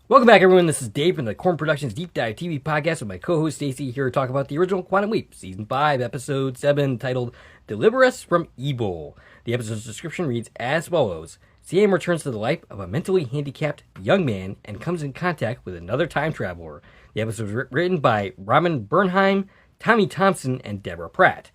Welcome back, everyone. This is Dave from the Corn Productions Deep Dive TV podcast with my co-host Stacie here to talk about the original Quantum Leap, Season 5, Episode 7, titled Deliver Us from Evil. The episode's description reads as follows. Sam returns to the life of a mentally handicapped young man and comes in contact with another time traveler. The episode was written by Robin Bernheim, Tommy Thompson, and Deborah Pratt.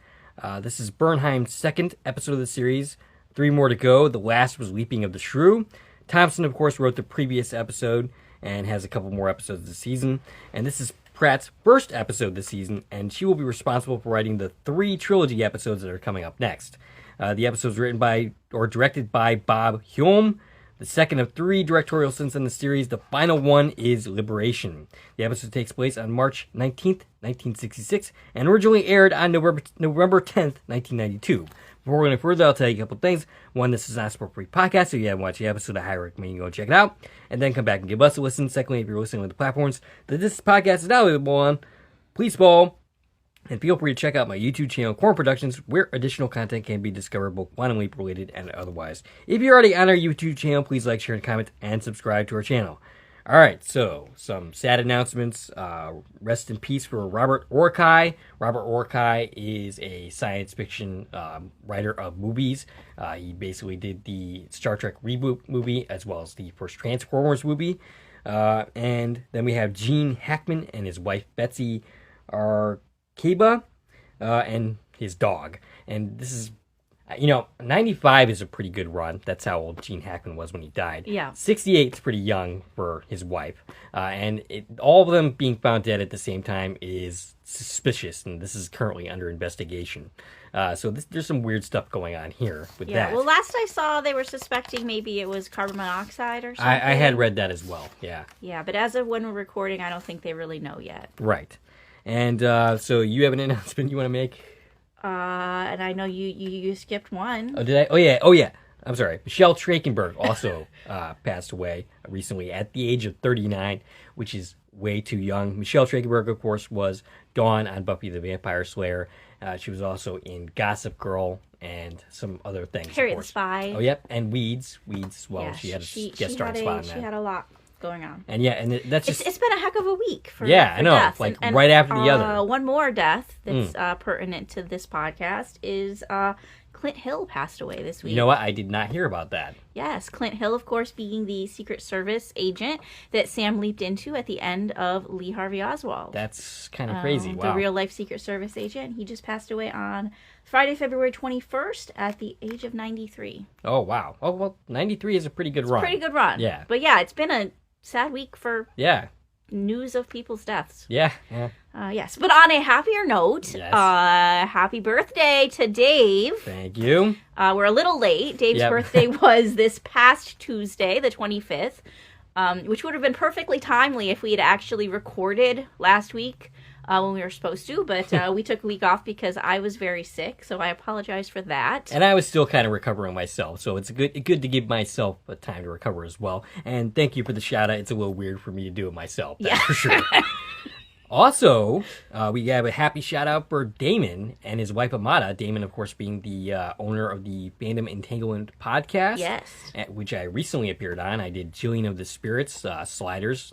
This is Bernheim's second episode of the series. 3 more to go. The last was Leaping of the Shrew. Thompson, of course, wrote the previous episode and has a couple more episodes this season. And this is Pratt's first episode this season, and she will be responsible for writing the 3 trilogy episodes that are coming up next. The episode was written by, or directed by Bob Hume, the second of 3 directorial stints in the series. The final one is Liberation. The episode takes place on March 19th, 1966, and originally aired on November 10th, 1992. Before we go any further, I'll tell you a couple things. One, this is not a spoiler-free podcast, so if you haven't watched the episode, I highly recommend you go check it out, and then come back and give us a listen. Secondly, if you're listening on the platforms that this podcast is now available on, please follow, and feel free to check out my YouTube channel, Corn Productions, where additional content can be discovered, both Quantum Leap related and otherwise. If you're already on our YouTube channel, please like, share, and comment, and subscribe to our channel. All right, so some sad announcements. Rest in peace for Robert Orkai. Robert Orkai is a science fiction writer of movies. He basically did the Star Trek reboot movie as well as the first Transformers movie. And then we have Gene Hackman and his wife Betsy Arkeba and his dog. And this is, 95 is a pretty good run. That's how old Gene Hackman was when he died. Yeah. 68 is pretty young for his wife. And all of them being found dead at the same time is suspicious, and this is currently under investigation. So there's some weird stuff going on here with that. Well, last I saw, they were suspecting maybe it was carbon monoxide or something. I had read that as well, yeah. Yeah, but as of when we're recording, I don't think they really know yet. Right. And so you have an announcement you want to make? And I know you skipped one. Oh, did I? Oh, yeah. I'm sorry. Michelle Trachtenberg also passed away recently at the age of 39, which is way too young. Michelle Trachtenberg, of course, was Dawn on Buffy the Vampire Slayer. She was also in Gossip Girl and some other things. Harriet the Spy. Oh, yep. And Weeds as well. Yeah, she had a guest starring spot on that. She had a lot going on. And yeah, and that's just... It's been a heck of a week for I know. deaths. Like and, right after the other. One more death that's pertinent to this podcast is Clint Hill passed away this week. You know what? I did not hear about that. Yes, Clint Hill, of course, being the Secret Service agent that Sam leaped into at the end of Lee Harvey Oswald. That's kind of crazy. Wow. The real-life Secret Service agent. He just passed away on Friday, February 21st at the age of 93. Oh, wow. Oh, well, 93 is a pretty good run. Pretty good run. Yeah. But yeah, it's been a sad week for news of people's deaths. Yeah. Yes. But on a happier note, happy birthday to Dave. Thank you. We're a little late. Dave's birthday was this past Tuesday, the 25th, which would have been perfectly timely if we had actually recorded last week when we were supposed to. But we took a week off because I was very sick, so I apologize for that. And I was still kind of recovering myself, so it's good to give myself a time to recover as well. And thank you for the shout out. It's a little weird for me to do it myself, that's for sure. Also, we have a happy shout out for Damon and his wife Amada. Damon, of course, being the owner of the Fandom Entanglement podcast. Yes. Which I recently appeared on. I did Jillian of the Spirits, Sliders,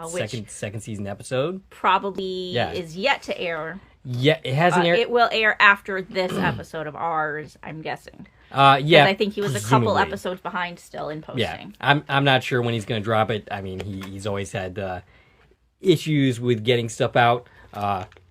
second season episode. Probably is yet to air. Yeah, it hasn't aired. It will air after this episode of ours, I'm guessing. Yeah, I think he was a couple episodes behind still in posting. Yeah, I'm not sure when he's going to drop it. I mean, he's always had issues with getting stuff out.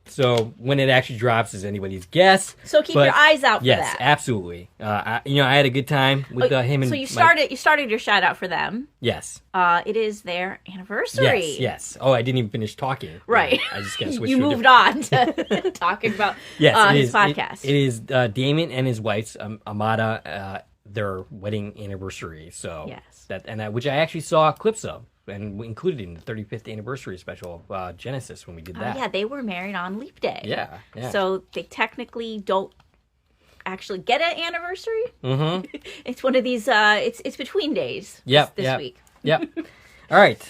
So when it actually drops is anybody's guess. So keep your eyes out for that. Yes, absolutely. I had a good time with him and. So you started your shout out for them. Yes. It is their anniversary. Yes. Oh, I didn't even finish talking. Right. I just got switched. You moved on to talking about his podcast. It is Damon and his wife's Amada their wedding anniversary. So yes, which I actually saw clips of. And we included in the 35th anniversary special of Genesis when we did that. Yeah, they were married on Leap Day. Yeah. So they technically don't actually get an anniversary. Mm-hmm. It's one of these, it's between days this week. Yep. All right.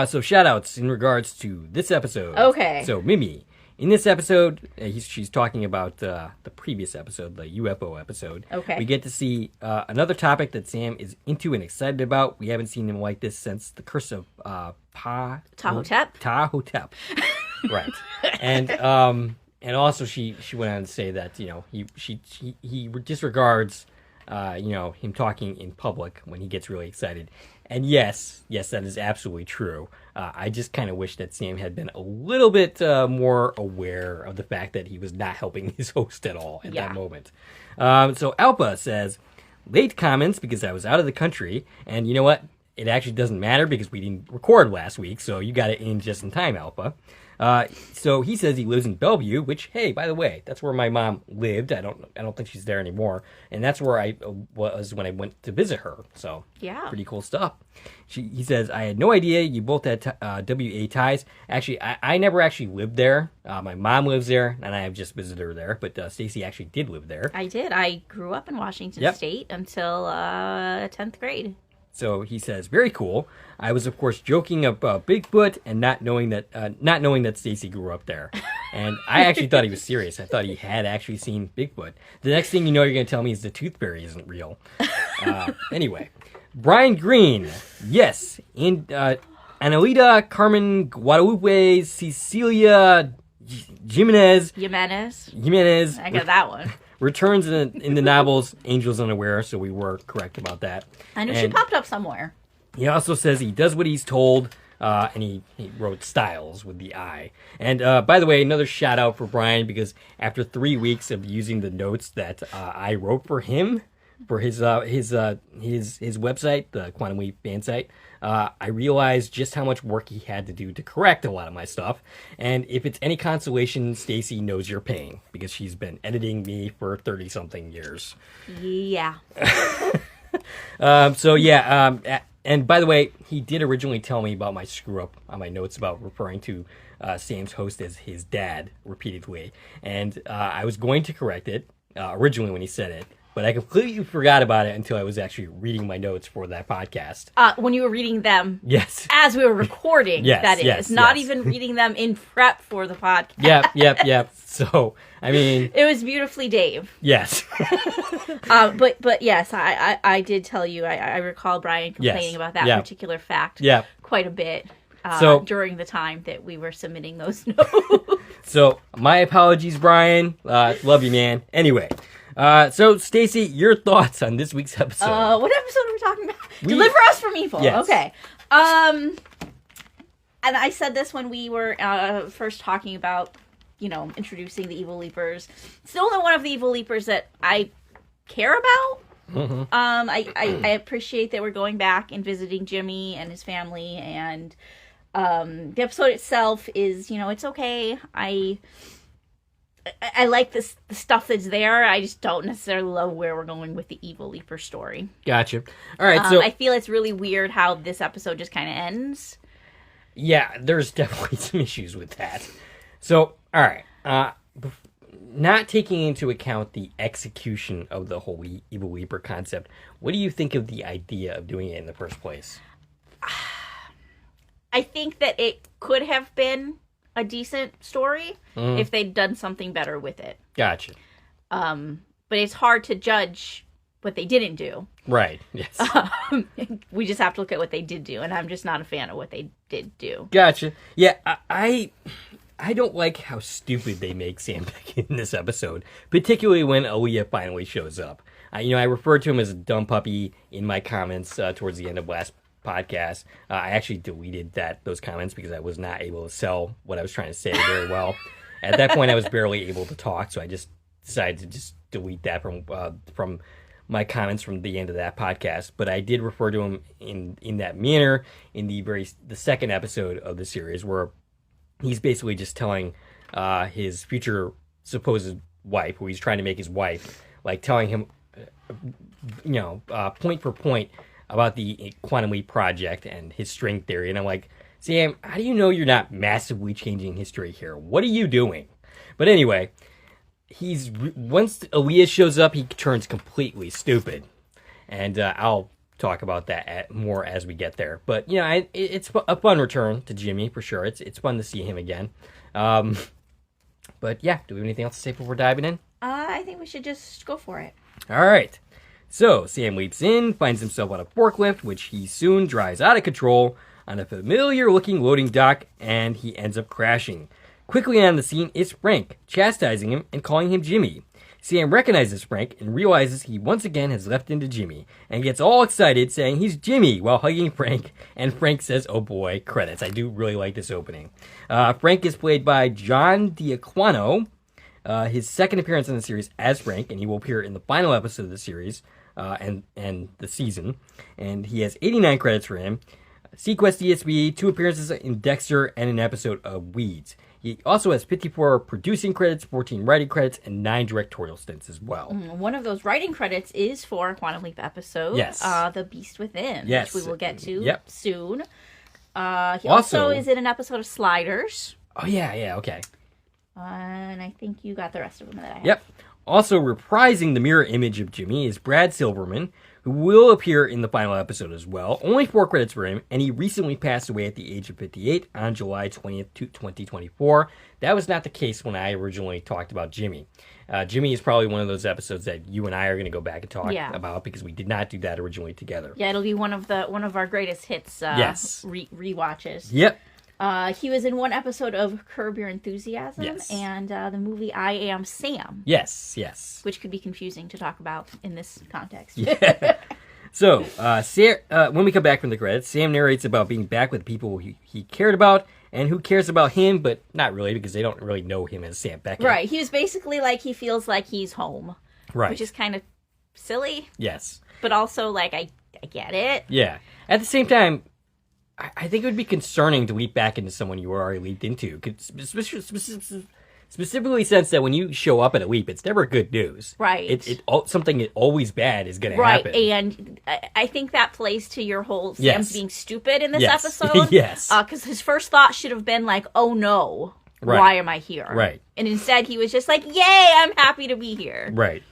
So shout outs in regards to this episode. Okay. So Mimi, in this episode, she's talking about the previous episode, the UFO episode. Okay. We get to see another topic that Sam is into and excited about. We haven't seen him like this since the Curse of Tahotep. Tahotep. Right. And also she went on to say that, you know, he disregards you know, him talking in public when he gets really excited. And yes, that is absolutely true. I just kind of wish that Sam had been a little bit more aware of the fact that he was not helping his host at all at that moment. So Alpa says, late comments because I was out of the country, and you know what? It actually doesn't matter because we didn't record last week, so you got it in just in time, Alpa. So he says he lives in Bellevue, which, hey, by the way, that's where my mom lived. I don't think she's there anymore, and that's where I was when I went to visit her. So yeah, pretty cool stuff. He says, I had no idea you both had WA ties. Actually, I never actually lived there. My mom lives there, and I have just visited her there. But Stacie actually did live there. I did. I grew up in Washington State until 10th grade. So he says, very cool. I was, of course, joking about Bigfoot and not knowing that Stacie grew up there. And I actually thought he was serious. I thought he had actually seen Bigfoot. The next thing you know, you're going to tell me is the tooth fairy isn't real. Anyway, Brian Green, yes. And Anelita, Carmen, Guadalupe, Cecilia, Jimenez. I got that one. Returns in the novels Angels Unaware, so we were correct about that. I knew she popped up somewhere. He also says he does what he's told, and he wrote Styles with the I. And by the way, another shout out for Brian, because after 3 weeks of using the notes that I wrote for him for his website, the Quantum Leap fan site, I realized just how much work he had to do to correct a lot of my stuff. And if it's any consolation, Stacie knows your pain because she's been editing me for 30-something years. Yeah. And by the way, he did originally tell me about my screw up on my notes about referring to Sam's host as his dad repeatedly. And I was going to correct it originally when he said it. But I completely forgot about it until I was actually reading my notes for that podcast. When you were reading them, yes, as we were recording, not yes. even reading them in prep for the podcast. Yep. So, I mean, it was beautifully Dave. Yes. But yes, I did tell you. I recall Brian complaining about that particular fact quite a bit during the time that we were submitting those notes. So, my apologies, Brian. Love you, man. Anyway. So, Stacie, your thoughts on this week's episode? What episode are we talking about? Deliver Us from Evil. Yes. Okay. And I said this when we were first talking about, you know, introducing the Evil Leapers. Still not one of the Evil Leapers that I care about. Mm-hmm. I appreciate that we're going back and visiting Jimmy and his family, and the episode itself is, you know, it's okay. I like the stuff that's there. I just don't necessarily love where we're going with the Evil Leaper story. Gotcha. All right, so I feel it's really weird how this episode just kind of ends. Yeah, there's definitely some issues with that. So, all right, not taking into account the execution of the whole Evil Leaper concept, what do you think of the idea of doing it in the first place? I think that it could have been a decent story if they'd done something better with it. Gotcha. But it's hard to judge what they didn't do. Right. Yes. We just have to look at what they did do, and I'm just not a fan of what they did do. Gotcha. Yeah, I don't like how stupid they make Sam Beckett in this episode, particularly when Aaliyah finally shows up. I referred to him as a dumb puppy in my comments towards the end of last podcast. I actually deleted those comments because I was not able to sell what I was trying to say very well. At that point, I was barely able to talk, so I just decided to just delete that from my comments from the end of that podcast. But I did refer to him in that manner in the second episode of the series, where he's basically just telling his future supposed wife, who he's trying to make his wife, like telling him, point for point about the Quantum Leap project and his string theory. And I'm like, Sam, how do you know you're not massively changing history here? What are you doing? But anyway, once Aaliyah shows up, he turns completely stupid. And I'll talk about that more as we get there. But, it's a fun return to Jimmy, for sure. It's fun to see him again. But yeah, do we have anything else to say before diving in? I think we should just go for it. All right. So Sam leaps in, finds himself on a forklift, which he soon drives out of control on a familiar-looking loading dock, and he ends up crashing. Quickly on the scene is Frank, chastising him and calling him Jimmy. Sam recognizes Frank and realizes he once again has left into Jimmy, and gets all excited, saying he's Jimmy while hugging Frank, and Frank says, oh boy, credits. I do really like this opening. Frank is played by John Diaquino, his second appearance in the series as Frank, and he will appear in the final episode of the series and the season, and he has 89 credits for him. Sequest DSB, 2 appearances in Dexter, and an episode of Weeds. He also has 54 producing credits, 14 writing credits, and 9 directorial stints as well. One of those writing credits is for a Quantum Leap episode, yes. The Beast Within, yes. which we will get to yep. soon. He also is in an episode of Sliders. Oh, yeah, okay. And I think you got the rest of them that I have. Yep. Also reprising the mirror image of Jimmy is Brad Silverman, who will appear in the final episode as well. Only 4 credits for him, and he recently passed away at the age of 58 on July 20th, 2024. That was not the case when I originally talked about Jimmy. Jimmy is probably one of those episodes that you and I are going to go back and talk about, because we did not do that originally together. Yeah, it'll be one of our greatest hits. Yes. Rewatches. Yep. He was in one episode of Curb Your Enthusiasm, yes. and the movie I Am Sam. Yes. Which could be confusing to talk about in this context. Yeah. So, when we come back from the credits, Sam narrates about being back with people he cared about, and who cares about him, but not really, because they don't really know him as Sam Beckett. Right. He was basically like, he feels like he's home. Right. Which is kind of silly. Yes. But also, like, I get it. Yeah. At the same time, I think it would be concerning to leap back into someone you were already leaped into. Specifically since that when you show up at a leap, it's never good news. Right. Something always bad is going to happen. Right, and I think that plays to your whole Sam's being stupid in this yes. episode. Yes. Because his first thought should have been like, oh no, why am I here? Right. And instead he was just like, yay, I'm happy to be here. Right.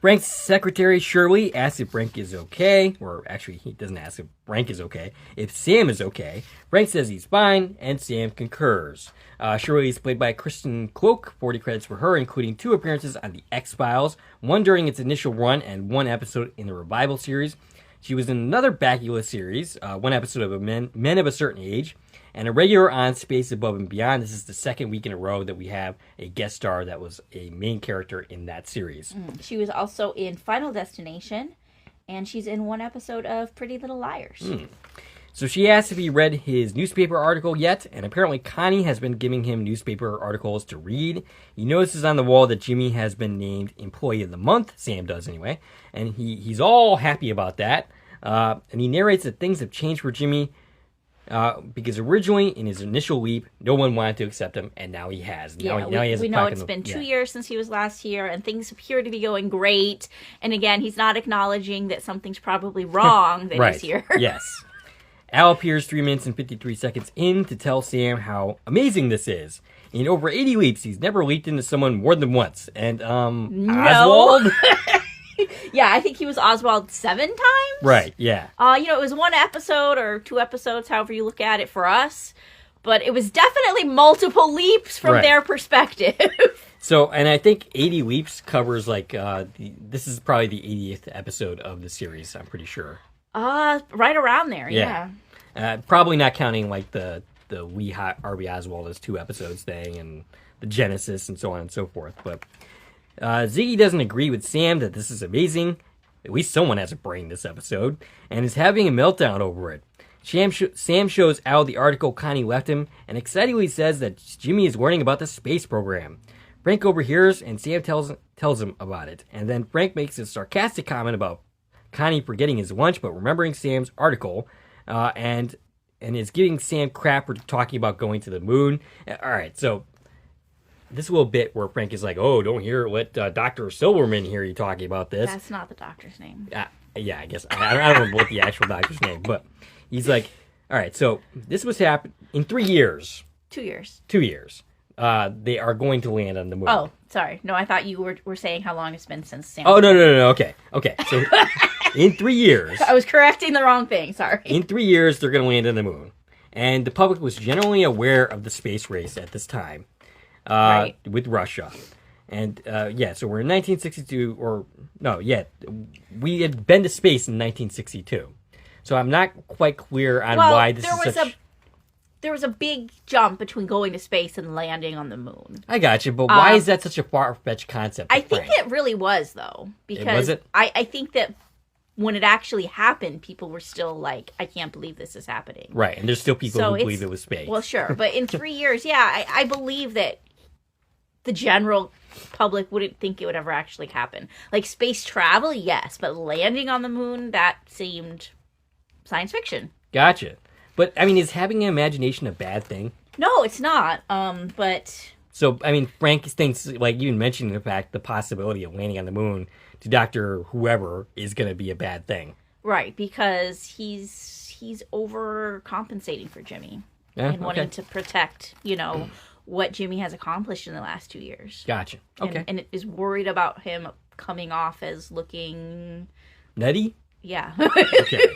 Frank's secretary, Shirley, asks if Frank is okay. Or actually, he doesn't ask if Frank is okay. If Sam is okay. Frank says he's fine, and Sam concurs. Shirley is played by Kristen Cloak, 40 credits for her, including 2 appearances on The X-Files, 1 during its initial run, and 1 episode in the Revival series. She was in another Bakula series, 1 episode of Men of a Certain Age, and a regular on Space Above and Beyond. This is the 2nd week in a row that we have a guest star that was a main character in that series. She was also in Final Destination, and she's in 1 episode of Pretty Little Liars. So she asked if he read his newspaper article yet, and apparently Connie has been giving him newspaper articles to read. He notices on the wall that Jimmy has been named Employee of the Month, Sam does anyway, and he's all happy about that. And he narrates that things have changed for Jimmy, because originally, in his initial leap, no one wanted to accept him, and now he has. Now he has we know it's been 2 years since he was last here, and things appear to be going great. And again, he's not acknowledging that something's probably wrong that he's here. Yes. Al appears 3 minutes and 53 seconds in to tell Sam how amazing this is. In over 80 leaps, he's never leaped into someone more than once. And, Oswald? Yeah, I think he was Oswald 7 times. Right, yeah. It was 1 episode or 2 episodes, however you look at it for us. But it was definitely multiple leaps from their perspective. So, and I think 80 leaps covers, this is probably the 80th episode of the series, I'm pretty sure. Right around there, yeah. Probably not counting, the Lee Harvey Oswald as 2 episodes thing, and the Genesis, and so on and so forth, but... Ziggy doesn't agree with Sam that this is amazing. At least someone has a brain this episode, and is having a meltdown over it. Sam shows Al the article Connie left him, and excitedly says that Jimmy is learning about the space program. Frank overhears, and Sam tells him about it. And then Frank makes a sarcastic comment about Connie forgetting his lunch, but remembering Sam's article, and is giving Sam crap for talking about going to the moon. All right, so... this little bit where Frank is like, oh, don't let Dr. Silverman hear you talking about this. That's not the doctor's name. Yeah, I guess. I don't know what the actual doctor's name, but he's like, all right, so this was happening in 3 years. 2 years. 2 years. They are going to land on the moon. Oh, sorry. No, I thought you were saying how long it's been since Sam. Oh, no. Okay. So in 3 years. I was correcting the wrong thing, sorry. In 3 years, they're going to land on the moon. And the public was generally aware of the space race at this time. with Russia. And, so we're in 1962, we had been to space in 1962. So I'm not quite clear on why this is such... There was a big jump between going to space and landing on the moon. I got you, but why is that such a far-fetched concept? I think it really was, though. Because I think that when it actually happened, people were still like, I can't believe this is happening. Right, and there's still people who believe it was space. Well, sure, but in 3 years, I believe that the general public wouldn't think it would ever actually happen. Like, space travel, yes, but landing on the moon, that seemed science fiction. Gotcha. But, I mean, is having an imagination a bad thing? No, it's not, but... So, I mean, Frank thinks, like you mentioned, the possibility of landing on the moon to Dr. Whoever is going to be a bad thing. Right, because he's overcompensating for Jimmy. And wanting to protect, what Jimmy has accomplished in the last 2 years. Gotcha. Okay. And is worried about him coming off as looking... Nutty? Yeah. Okay.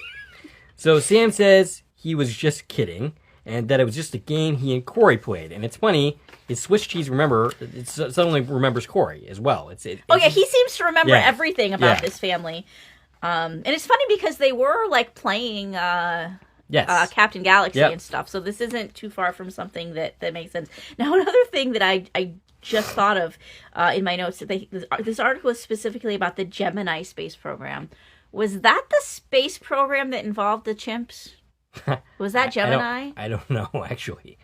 So, Sam says... he was just kidding, and that it was just a game he and Corey played. And it's funny, his Swiss cheese suddenly remembers Corey as well. He seems to remember everything about this family. And it's funny because they were, like, playing Captain Galaxy and stuff, so this isn't too far from something that makes sense. Now, another thing that I just thought of in my notes, this article is specifically about the Gemini space program. Was that the space program that involved the chimps? Was that Gemini? I don't know, actually.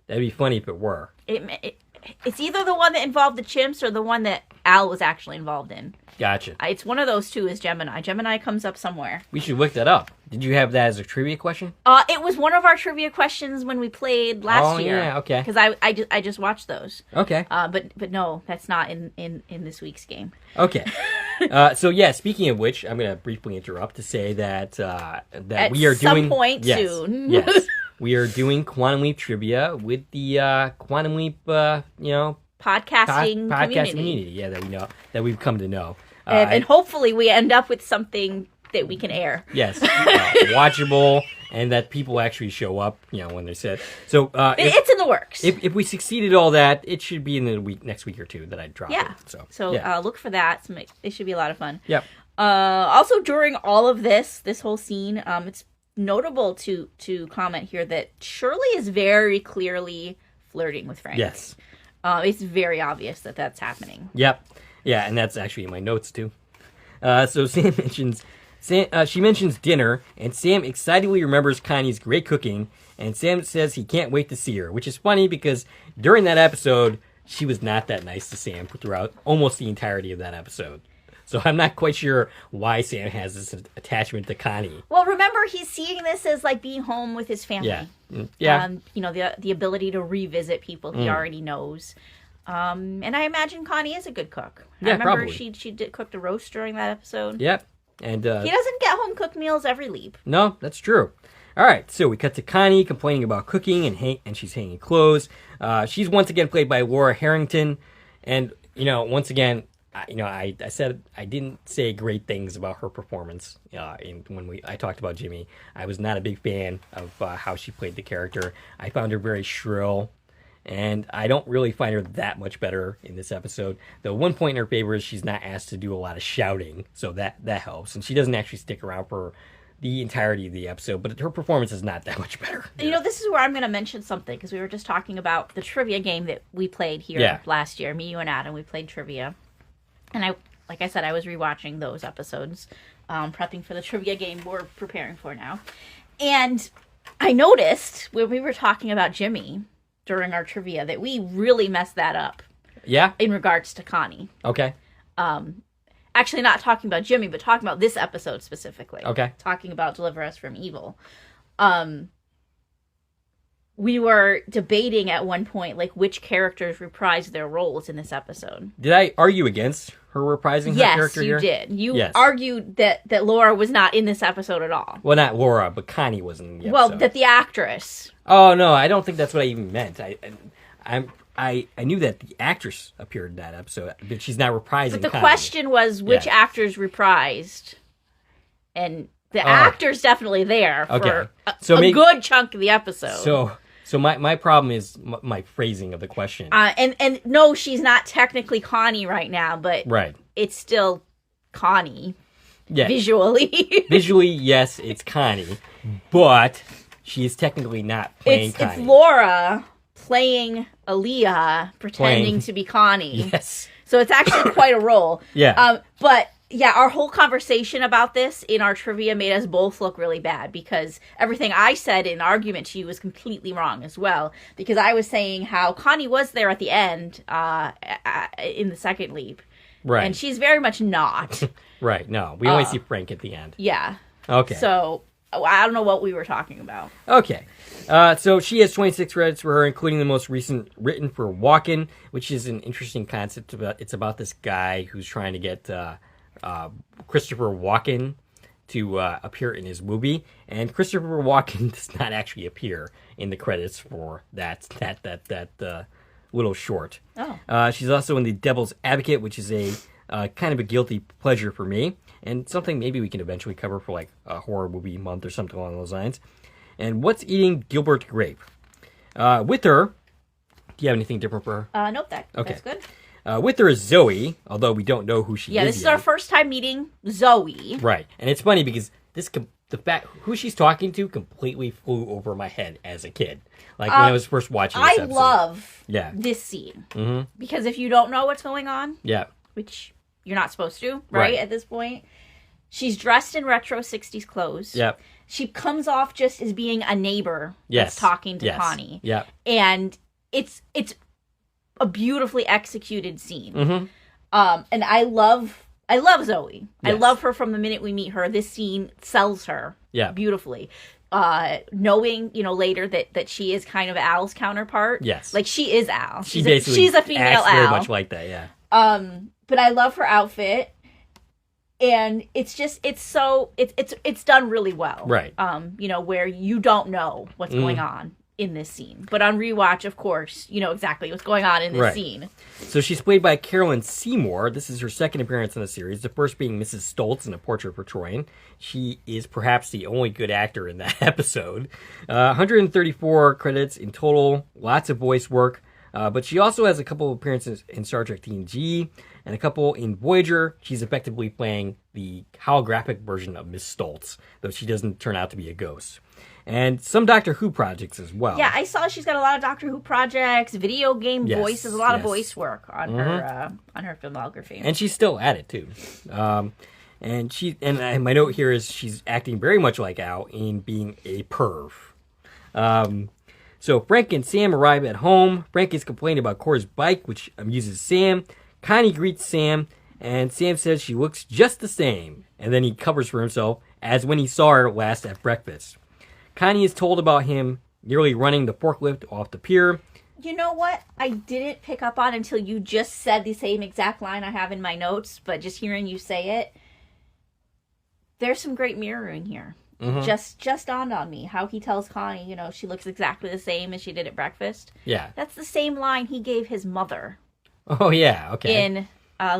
That'd be funny if it were. It's either the one that involved the chimps or the one that Al was actually involved in. Gotcha. It's one of those two is Gemini. Gemini comes up somewhere. We should look that up. Did you have that as a trivia question? It was one of our trivia questions when we played last year. Yeah, okay. Because I just watched those. Okay. But no, that's not in this week's game. Okay. Speaking of which, I'm going to briefly interrupt to say that we are doing... At some point soon. Yes. We are doing Quantum Leap trivia with the Quantum Leap, podcasting community. Yeah, that we've come to know. And hopefully we end up with something that we can air. Yes, watchable, and that people actually show up, when they're said. So it's in the works. If we succeeded all that, it should be in the next week or two that I drop it. So look for that. It should be a lot of fun. Yep. Also, during all of this whole scene, it's notable to comment here that Shirley is very clearly flirting with Frank. Yes. It's very obvious that that's happening. Yep. Yeah, and that's actually in my notes, too. So Sam she mentions dinner, and Sam excitedly remembers Connie's great cooking, and Sam says he can't wait to see her, which is funny because during that episode, she was not that nice to Sam throughout almost the entirety of that episode. So I'm not quite sure why Sam has this attachment to Connie. Well, remember, he's seeing this as like being home with his family. Yeah. The ability to revisit people he already knows. And I imagine Connie is a good cook. Yeah, I remember probably. she cooked a roast during that episode. Yep. And he doesn't get home cooked meals every leap. No, that's true. All right, so we cut to Connie complaining about cooking and she's hanging clothes. She's once again played by Laura Harrington, and once again, I said I didn't say great things about her performance. When I talked about Jimmy, I was not a big fan of how she played the character. I found her very shrill. And I don't really find her that much better in this episode. Though one point in her favor is she's not asked to do a lot of shouting, so that helps. And she doesn't actually stick around for the entirety of the episode, but her performance is not that much better. This is where I'm going to mention something, because we were just talking about the trivia game that we played here last year. Me, you, and Adam, we played trivia. And like I said, I was rewatching those episodes, prepping for the trivia game we're preparing for now. And I noticed when we were talking about Jimmy during our trivia that we really messed that up. Yeah? In regards to Connie. Okay. Actually, not talking about Jimmy, but talking about this episode specifically. Okay. Talking about Deliver Us from Evil. We were debating at one point, like, which characters reprised their roles in this episode. Did I argue against her reprising her character here? Yes, you did. You argued that Laura was not in this episode at all. Well, not Laura, but Connie wasn't in the episode. Well, that the actress. Oh, no, I don't think that's what I even meant. I knew that the actress appeared in that episode, but she's not reprising But the Connie. question was which actors reprised. And the actor's definitely there for a good chunk of the episode. So my problem is my phrasing of the question. And no, she's not technically Connie right now, but right. It's still Connie. Yeah. Visually. Visually, yes, it's Connie, but she is technically not playing Connie. It's Laura playing Aaliyah, pretending to be Connie. Yes. So it's actually quite a role. Yeah. But yeah, our whole conversation about this in our trivia made us both look really bad because everything I said in argument to you was completely wrong as well. Because I was saying how Connie was there at the end in the second leap. Right. And she's very much not. Right. No, we only see Frank at the end. Yeah. Okay. So I don't know what we were talking about. Okay. So she has 26 credits for her, including the most recent written for Walken, which is an interesting concept. It's about this guy who's trying to get Christopher Walken to appear in his movie, and Christopher Walken does not actually appear in the credits for that little short. Oh. She's also in The Devil's Advocate, which is a kind of a guilty pleasure for me, and something maybe we can eventually cover for like a horror movie month or something along those lines. And What's Eating Gilbert Grape? With her, do you have anything different for her? Nope, that's good. With her is Zoe, although we don't know who she is. Yeah, this is our first time meeting Zoe. Right, and it's funny because the fact who she's talking to completely flew over my head as a kid. Like when I was first watching this episode. I love this scene because if you don't know what's going on, which you're not supposed to, right? At this point, she's dressed in retro 60s clothes. Yep. She comes off just as being a neighbor that's talking to Connie. Yeah. And it's a beautifully executed scene. Mm-hmm. And I love Zoe. Yes. I love her from the minute we meet her. This scene sells her beautifully. Knowing, later that she is kind of Al's counterpart. Yes. Like she is Al. She's a female acts Al. very much like that, yeah. But I love her outfit. And it's done really well. Right. Where you don't know what's going on in this scene. But on Rewatch, of course, you know exactly what's going on in this scene. So she's played by Carolyn Seymour. This is her second appearance in the series, the first being Mrs. Stoltz in A Portrait for Troyan. She is perhaps the only good actor in that episode. 134 credits in total, lots of voice work. But she also has a couple of appearances in Star Trek TNG and a couple in Voyager. She's effectively playing the holographic version of Miss Stoltz, though she doesn't turn out to be a ghost. And some Doctor Who projects as well. Yeah, I saw she's got a lot of Doctor Who projects, video game voices, a lot of voice work on her filmography. And she's still at it too. My note here is she's acting very much like Al in being a perv. So Frank and Sam arrive at home. Frank is complaining about Cora's bike, which amuses Sam. Connie greets Sam, and Sam says she looks just the same. And then he covers for himself as when he saw her last at breakfast. Connie is told about him nearly running the forklift off the pier. You know what? I didn't pick up on until you just said the same exact line I have in my notes, but just hearing you say it, there's some great mirroring here. Mm-hmm. Just dawned on me how he tells Connie, she looks exactly the same as she did at breakfast. Yeah. That's the same line he gave his mother. Oh, yeah. Okay. In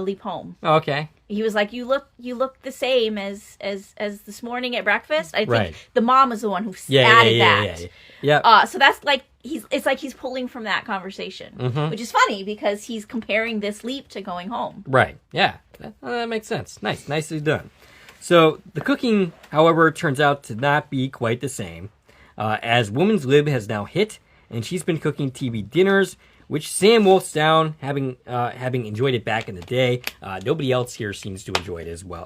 Leap Home. Oh, okay. He was like, you look the same as this morning at breakfast. I think the mom is the one who added that. Yeah. So that's like it's like he's pulling from that conversation, which is funny because he's comparing this leap to going home. Right. Yeah. That makes sense. Nice. Nicely done. So the cooking, however, turns out to not be quite the same, as Woman's Lib has now hit, and she's been cooking TV dinners, which Sam wolfs down, having enjoyed it back in the day. Nobody else here seems to enjoy it as well.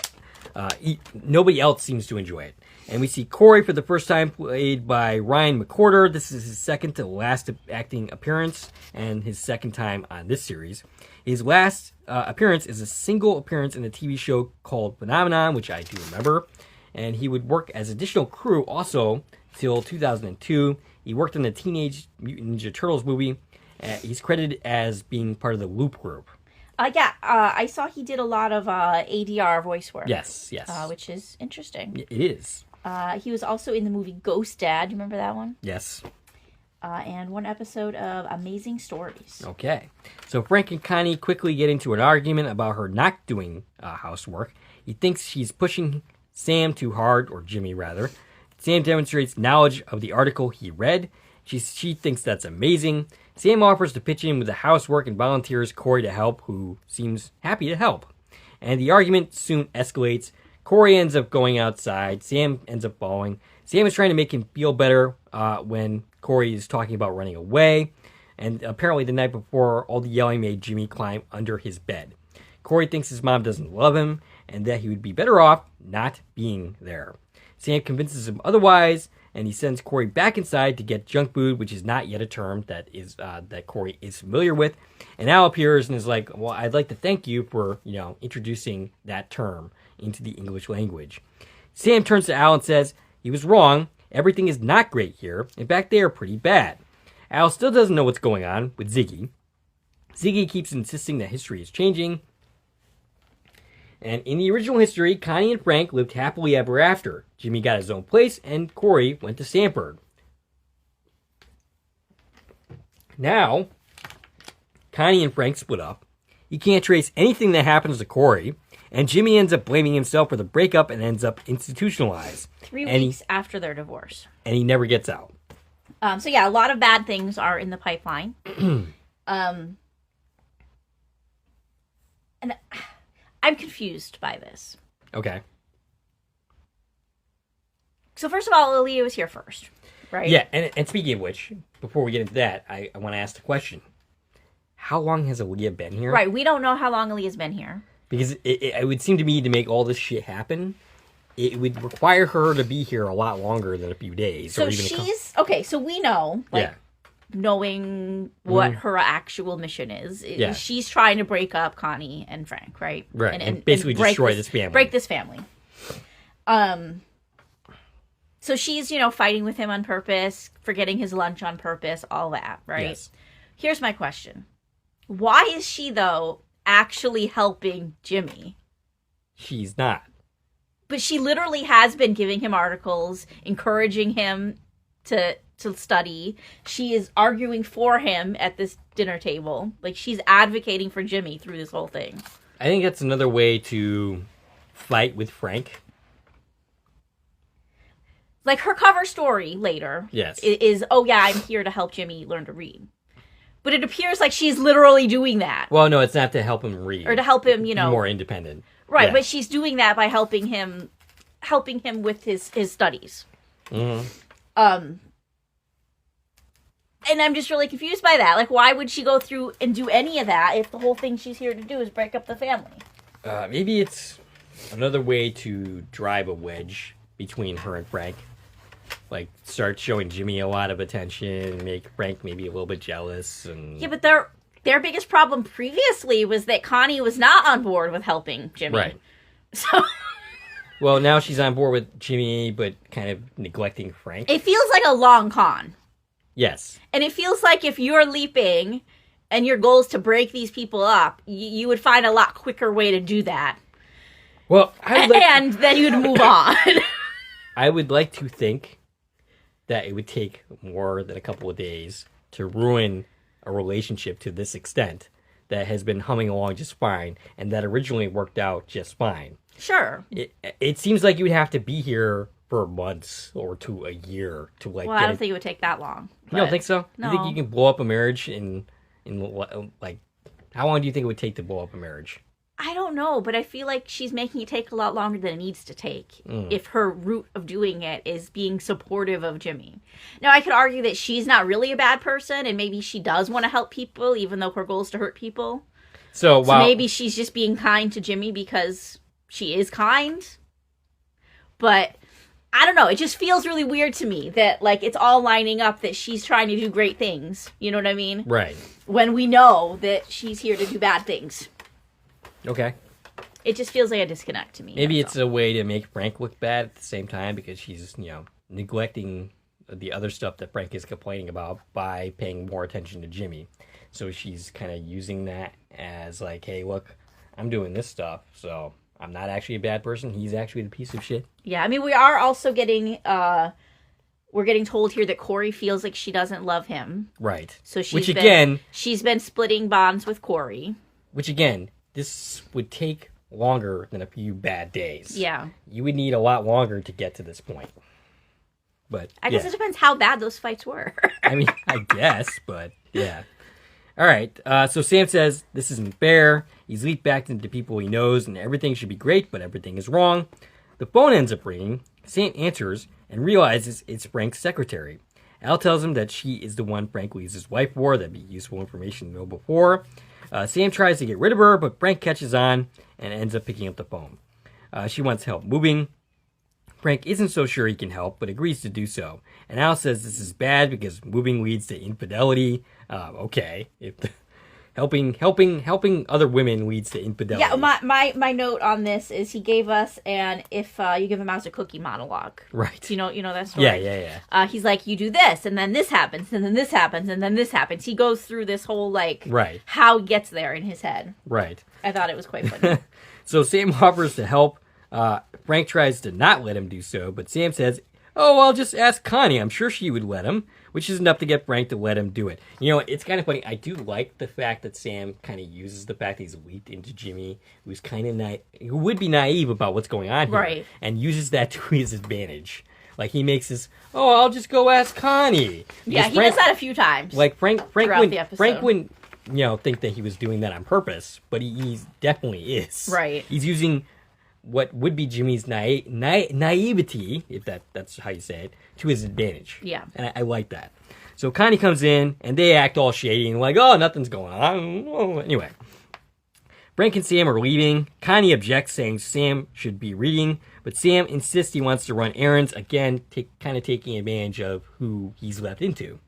Nobody else seems to enjoy it. And we see Corey for the first time, played by Ryan McCorder. This is his second to last acting appearance and his second time on this series. His last appearance is a single appearance in a TV show called Phenomenon, which I do remember. And he would work as additional crew also till 2002. He worked in the Teenage Mutant Ninja Turtles movie. He's credited as being part of the Loop group. I saw he did a lot of ADR voice work. Yes. Which is interesting. It is. He was also in the movie Ghost Dad. Do you remember that one? Yes. And one episode of Amazing Stories. Okay. So Frank and Connie quickly get into an argument about her not doing housework. He thinks she's pushing Sam too hard, or Jimmy rather. Sam demonstrates knowledge of the article he read. She thinks that's amazing. Sam offers to pitch in with the housework and volunteers Corey to help, who seems happy to help. And the argument soon escalates. Corey ends up going outside. Sam ends up following. Sam is trying to make him feel better when Corey is talking about running away. And apparently the night before, all the yelling made Jimmy climb under his bed. Corey thinks his mom doesn't love him and that he would be better off not being there. Sam convinces him otherwise, and he sends Corey back inside to get junk food, which is not yet a term that Corey is familiar with. And Al appears and is like, well, I'd like to thank you for, introducing that term into the English language. Sam turns to Al and says, he was wrong. Everything is not great here. In fact, they are pretty bad. Al still doesn't know what's going on with Ziggy. Ziggy keeps insisting that history is changing. And in the original history, Connie and Frank lived happily ever after. Jimmy got his own place, and Corey went to Stanford. Now, Connie and Frank split up. He can't trace anything that happens to Corey, and Jimmy ends up blaming himself for the breakup and ends up institutionalized. 3 weeks after their divorce. And he never gets out. So yeah, a lot of bad things are in the pipeline. And I'm confused by this. Okay. So first of all, Aaliyah was here first, right? Yeah, and speaking of which, before we get into that, I want to ask the question. How long has Aaliyah been here? Right, we don't know how long Aaliyah's been here. Because it would seem to me to make all this shit happen, it would require her to be here a lot longer than a few days. So okay, so we know, knowing what her actual mission is. She's trying to break up Connie and Frank, right? Right, and basically destroy this family. Break this family. So she's, fighting with him on purpose, forgetting his lunch on purpose, all that, right? Yes. Here's my question. Why is she, though, actually helping Jimmy? She's not. But she literally has been giving him articles, encouraging him to study. She is arguing for him at this dinner table. Like, she's advocating for Jimmy through this whole thing. I think that's another way to fight with Frank. Like, her cover story later is, oh yeah, I'm here to help Jimmy learn to read. But it appears like she's literally doing that. Well, no, it's not to help him read. Or to help him, be more independent. Right, yeah. But she's doing that by helping him with his studies. Mm-hmm. And I'm just really confused by that. Like, why would she go through and do any of that if the whole thing she's here to do is break up the family? Maybe it's another way to drive a wedge between her and Frank. Like, start showing Jimmy a lot of attention, make Frank maybe a little bit jealous. And... Yeah, but their biggest problem previously was that Connie was not on board with helping Jimmy. Right. So... Well, now she's on board with Jimmy, but kind of neglecting Frank. It feels like a long con. Yes. And it feels like if you're leaping and your goal is to break these people up, you would find a lot quicker way to do that. Well, and then you'd move on. I would like to think that it would take more than a couple of days to ruin a relationship to this extent that has been humming along just fine and that originally worked out just fine. Sure. It seems like you would have to be here for months or to a year to like. Well, I don't think it would take that long. You don't think so? No. You think you can blow up a marriage in like how long do you think it would take to blow up a marriage? I don't know, but I feel like she's making it take a lot longer than it needs to take if her route of doing it is being supportive of Jimmy. Now, I could argue that she's not really a bad person and maybe she does want to help people even though her goal is to hurt people. So maybe she's just being kind to Jimmy because she is kind. But I don't know. It just feels really weird to me that like it's all lining up that she's trying to do great things. You know what I mean? Right. When we know that she's here to do bad things. Okay. It just feels like a disconnect to me. Maybe it's a way to make Frank look bad at the same time because she's, neglecting the other stuff that Frank is complaining about by paying more attention to Jimmy. So she's kind of using that as like, hey, look, I'm doing this stuff, so I'm not actually a bad person. He's actually the piece of shit. Yeah, I mean, we are also getting, we're getting told here that Corey feels like she doesn't love him. Right. So she's been splitting bonds with Corey. Which again, this would take longer than a few bad days. Yeah. You would need a lot longer to get to this point. But I guess it depends how bad those fights were. I mean, I guess, but yeah. All right. So Sam says this isn't fair. He's leaped back into people he knows, and everything should be great, but everything is wrong. The phone ends up ringing. Sam answers and realizes it's Frank's secretary. Al tells him that she is the one Frank leaves his wife for. That'd be useful information to know before. Sam tries to get rid of her, but Frank catches on and ends up picking up the phone. She wants help moving. Frank isn't so sure he can help, but agrees to do so. And Al says this is bad because moving leads to infidelity. Okay, if helping other women leads to infidelity. Yeah, my note on this is he gave us an if you give a mouse a cookie monologue. Right. You know that story? Yeah. He's like, you do this, and then this happens, and then this happens, and then this happens. He goes through this whole, right. how he gets there in his head. Right. I thought it was quite funny. So Sam offers to help. Frank tries to not let him do so, but Sam says, oh, I'll just ask Connie. I'm sure she would let him, which is enough to get Frank to let him do it. You know, it's kind of funny. I do like the fact that Sam kind of uses the fact that he's leaped into Jimmy, who's kind of who would be naive about what's going on here, right, and uses that to his advantage. Like, he makes this, oh, I'll just go ask Connie. Yeah, he does that a few times. Like, Frank wouldn't, think that he was doing that on purpose, but he definitely is. Right. He's using what would be Jimmy's naivety, if that's how you say it, to his advantage. Yeah. And I like that. So Connie comes in, and they act all shady, and like, oh, nothing's going on. Oh. Anyway. Frank and Sam are leaving. Connie objects, saying Sam should be reading, but Sam insists he wants to run errands, again, kind of taking advantage of who he's left into.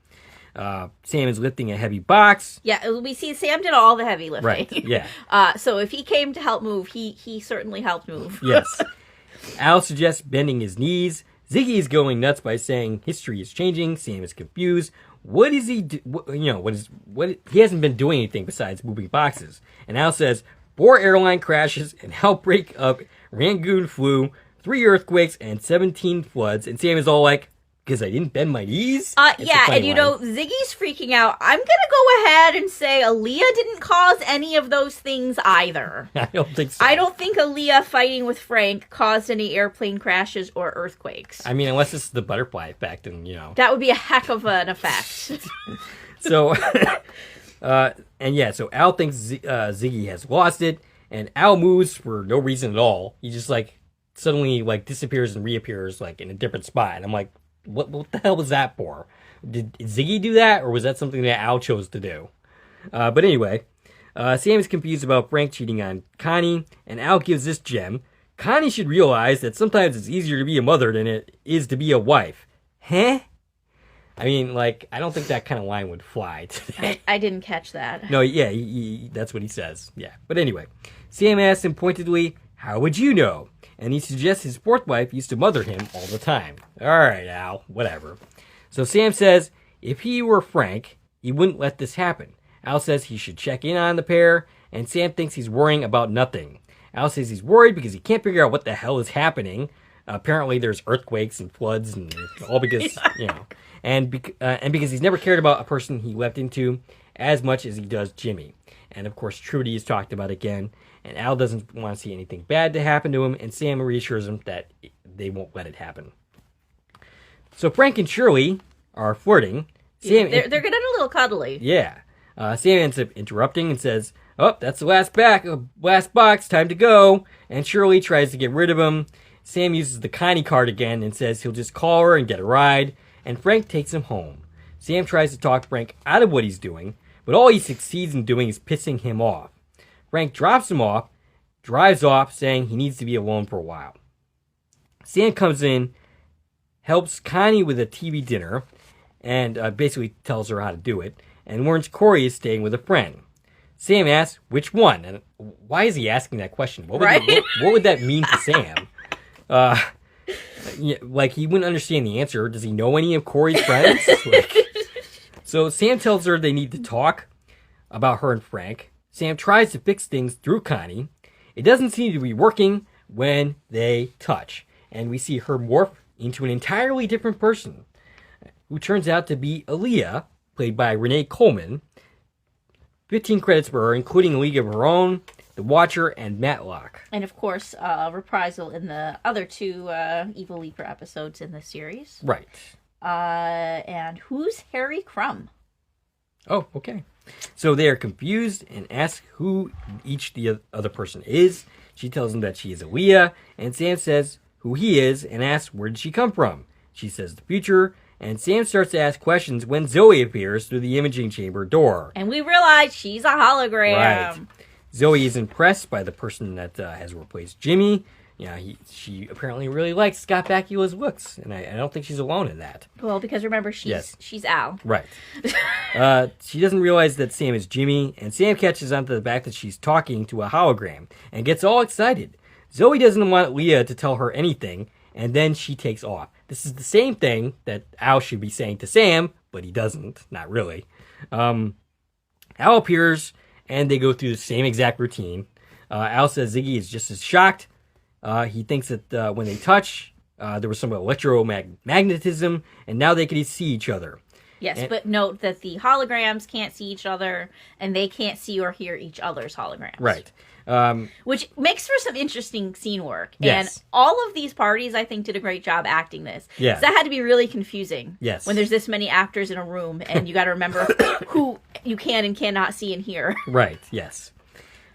Sam is lifting a heavy box. Yeah, we see Sam did all the heavy lifting. Right, yeah. So if he came to help move, he certainly helped move. Yes. Al suggests bending his knees. Ziggy is going nuts by saying history is changing. Sam is confused. What is he do? He hasn't been doing anything besides moving boxes. And Al says 4 airline crashes, an outbreak of Rangoon flu, 3 earthquakes, and 17 floods. And Sam is all like, because I didn't bend my knees? Yeah, and Ziggy's freaking out. I'm going to go ahead and say Aaliyah didn't cause any of those things either. I don't think so. I don't think Aaliyah fighting with Frank caused any airplane crashes or earthquakes. I mean, unless it's the butterfly effect, and that would be a heck of an effect. So, so Al thinks Ziggy has lost it, and Al moves for no reason at all. He just, suddenly, disappears and reappears, in a different spot. And I'm like, what the hell was that for? Did Ziggy do that, or was that something that Al chose to do? But anyway, Sam is confused about Frank cheating on Connie, and Al gives this gem. Connie should realize that sometimes it's easier to be a mother than it is to be a wife. Huh? I mean, I don't think that kind of line would fly today. I didn't catch that. No, yeah, that's what he says. Yeah. But anyway, Sam asks him pointedly, how would you know? And he suggests his 4th wife used to mother him all the time. All right, Al, whatever. So Sam says if he were Frank, he wouldn't let this happen. Al says he should check in on the pair, and Sam thinks he's worrying about nothing. Al says he's worried because he can't figure out what the hell is happening. Apparently there's earthquakes and floods, and all because, and because he's never cared about a person he left into as much as he does Jimmy. And of course, Trudy is talked about again. And Al doesn't want to see anything bad to happen to him, and Sam reassures him that they won't let it happen. So Frank and Shirley are flirting. They're getting a little cuddly. Yeah. Sam ends up interrupting and says, oh, that's the last box, time to go. And Shirley tries to get rid of him. Sam uses the Connie card again and says he'll just call her and get a ride. And Frank takes him home. Sam tries to talk Frank out of what he's doing, but all he succeeds in doing is pissing him off. Frank drops him off, drives off, saying he needs to be alone for a while. Sam comes in, helps Connie with a TV dinner, and basically tells her how to do it, and warns Corey is staying with a friend. Sam asks, which one? And why is he asking that question? What would that mean to Sam? He wouldn't understand the answer. Does he know any of Corey's friends? So Sam tells her they need to talk about her and Frank. Sam tries to fix things through Connie. It doesn't seem to be working when they touch. And we see her morph into an entirely different person, who turns out to be Aaliyah, played by Renee Coleman. 15 credits for her, including A League of Her Own, the Watcher, and Matlock. And of course, reprisal in the other two Evil Leaper episodes in the series. Right. And who's Harry Crumb? Oh, okay. So they are confused and ask who each the other person is. She tells them that she is Aaliyah, and Sam says who he is and asks where did she come from. She says the future, and Sam starts to ask questions when Zoe appears through the imaging chamber door. And we realize she's a hologram. Right. Zoe is impressed by the person that has replaced Jimmy. Yeah, she apparently really likes Scott Bakula's looks, and I don't think she's alone in that. Well, because remember, she's Al. Right. She doesn't realize that Sam is Jimmy, and Sam catches on to the fact that she's talking to a hologram and gets all excited. Zoe doesn't want Leah to tell her anything, and then she takes off. This is the same thing that Al should be saying to Sam, but he doesn't. Not really. Al appears, and they go through the same exact routine. Al says Ziggy is just as shocked. He thinks that when they touch, there was some electromagnetism, and now they can see each other. Yes, but note that the holograms can't see each other, and they can't see or hear each other's holograms. Right. Which makes for some interesting scene work. Yes. And all of these parties, I think, did a great job acting this. Yeah. That had to be really confusing. Yes. When there's this many actors in a room, and you got to remember who you can and cannot see and hear. Right, yes.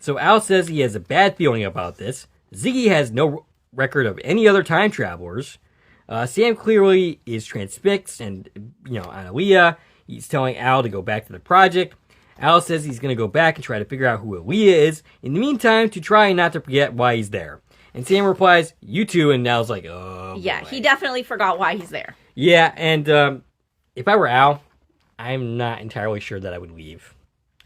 So Al says he has a bad feeling about this. Ziggy has no record of any other time travelers. Sam clearly is transfixed and, on Aaliyah. He's telling Al to go back to the project. Al says he's going to go back and try to figure out who Aaliyah is. In the meantime, to try not to forget why he's there. And Sam replies, you too, and Al's like, oh, yeah, boy. He definitely forgot why he's there. Yeah, and if I were Al, I'm not entirely sure that I would leave.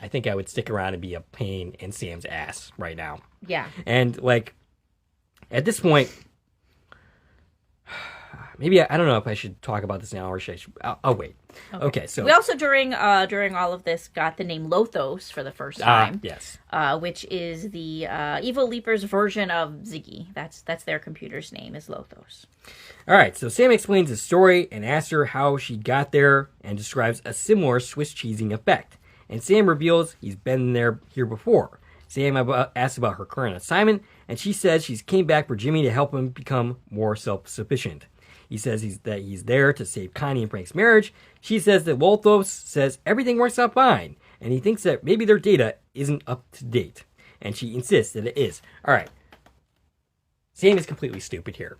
I think I would stick around and be a pain in Sam's ass right now. Yeah. And, at this point, maybe I don't know if I should talk about this now or should I'll wait. Okay, so we also during all of this got the name Lothos for the first time. Yes. Which is the Evil Leaper's version of Ziggy. That's their computer's name is Lothos. All right, so Sam explains the story and asks her how she got there and describes a similar Swiss cheesing effect. And Sam reveals he's been here before. Sam asks about her current assignment, and she says she's came back for Jimmy to help him become more self-sufficient. He says he's there to save Connie and Frank's marriage. She says that Lothos says everything works out fine, and he thinks that maybe their data isn't up to date. And she insists that it is. All right. Sam is completely stupid here.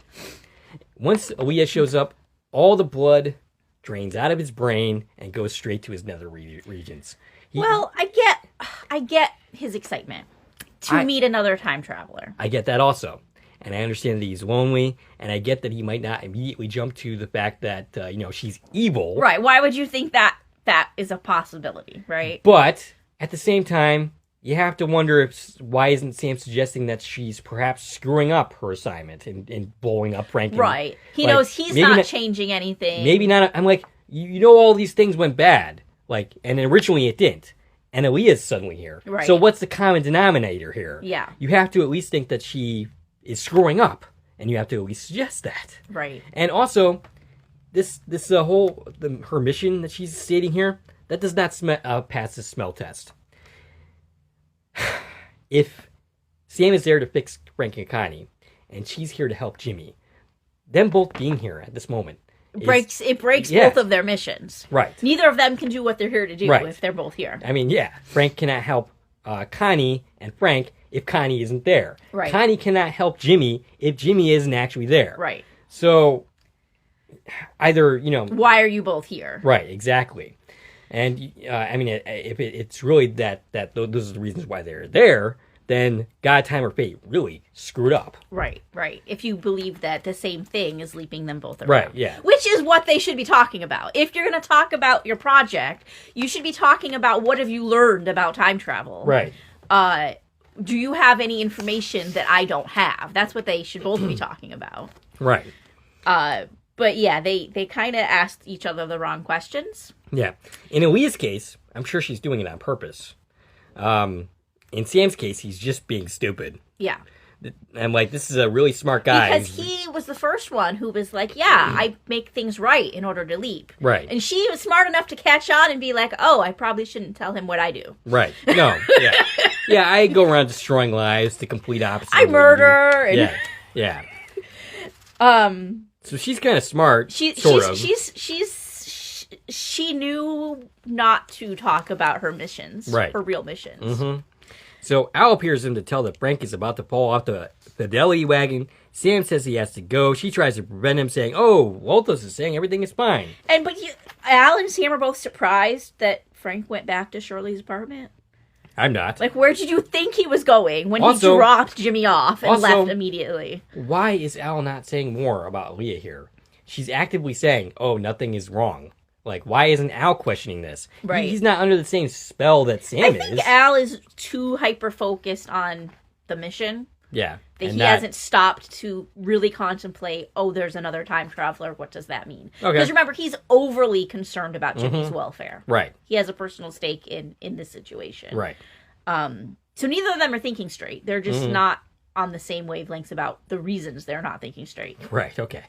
Once Aaliyah shows up, all the blood drains out of his brain and goes straight to his nether regions. I get his excitement to meet another time traveler. I get that also. And I understand that he's lonely, and I get that he might not immediately jump to the fact that, she's evil. Right. Why would you think that is a possibility, right? But, at the same time, you have to wonder why isn't Sam suggesting that she's perhaps screwing up her assignment and blowing up Frank. Right. He knows he's not changing anything. Maybe not. I'm like, all these things went bad. And originally it didn't. And Aaliyah's suddenly here. Right. So what's the common denominator here? Yeah. You have to at least think that she is screwing up, and you have to at least suggest that. Right. And also, this her mission that she's stating here, that does not pass the smell test. If Sam is there to fix Frank and Connie, and she's here to help Jimmy, them both being here at this moment, it breaks both of their missions. Right. Neither of them can do what they're here to do if they're both here. I mean, yeah, Frank cannot help Connie and Frank if Connie isn't there. Right. Connie cannot help Jimmy if Jimmy isn't actually there. Right. So, either, why are you both here? Right, exactly. And, if it's really that those are the reasons why they're there, then God, time, or fate really screwed up. Right. If you believe that the same thing is leaping them both around. Right, yeah. Which is what they should be talking about. If you're going to talk about your project, you should be talking about what have you learned about time travel. Right. Do you have any information that I don't have? That's what they should both be talking about. Right. But yeah, they kind of asked each other the wrong questions. Yeah. In Aaliyah's case, I'm sure she's doing it on purpose. In Sam's case, he's just being stupid. Yeah. I'm like, this is a really smart guy. Because he was the first one who was like, yeah, I make things right in order to leap. Right. And she was smart enough to catch on and be like, oh, I probably shouldn't tell him what I do. Right. No. Yeah. Yeah, I go around destroying lives, the complete opposite. I murder. And... Yeah. So she's kind of smart, she knew not to talk about her missions. Right. Her real missions. Mm-hmm. So Al appears in to tell that Frank is about to fall off the fidelity wagon. Sam says he has to go. She tries to prevent him, saying, "Oh, Waltos is saying everything is fine." But Al and Sam are both surprised that Frank went back to Shirley's apartment. I'm not. Like, where did you think he was going when he dropped Jimmy off and left immediately? Why is Al not saying more about Leah here? She's actively saying, "Oh, nothing is wrong." Like, why isn't Al questioning this? Right. He's not under the same spell that Sam is. I think Al is too hyper-focused on the mission. Yeah. That he hasn't stopped to really contemplate, oh, there's another time traveler. What does that mean? Okay. Because remember, he's overly concerned about Jimmy's welfare. Right. He has a personal stake in this situation. Right. So neither of them are thinking straight. They're just not on the same wavelengths about the reasons they're not thinking straight. Right, okay.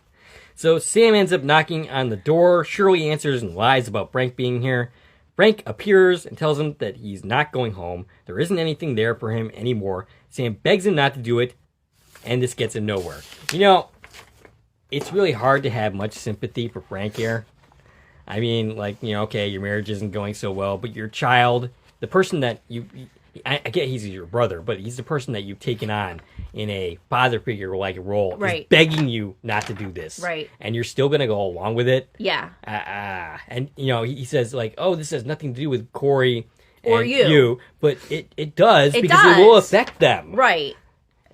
So Sam ends up knocking on the door. Shirley answers and lies about Frank being here. Frank appears and tells him that he's not going home. There isn't anything there for him anymore. Sam begs him not to do it, and this gets him nowhere. You know, it's really hard to have much sympathy for Frank here. I mean, like, you know, okay, your marriage isn't going so well, but your child, the person that I get he's your brother, but he's the person that you've taken on in a father figure-like role, right, is begging you not to do this. Right. And you're still going to go along with it. Yeah. And, you know, he says, like, oh, this has nothing to do with Corey or you. But it does, because it will affect them. Right.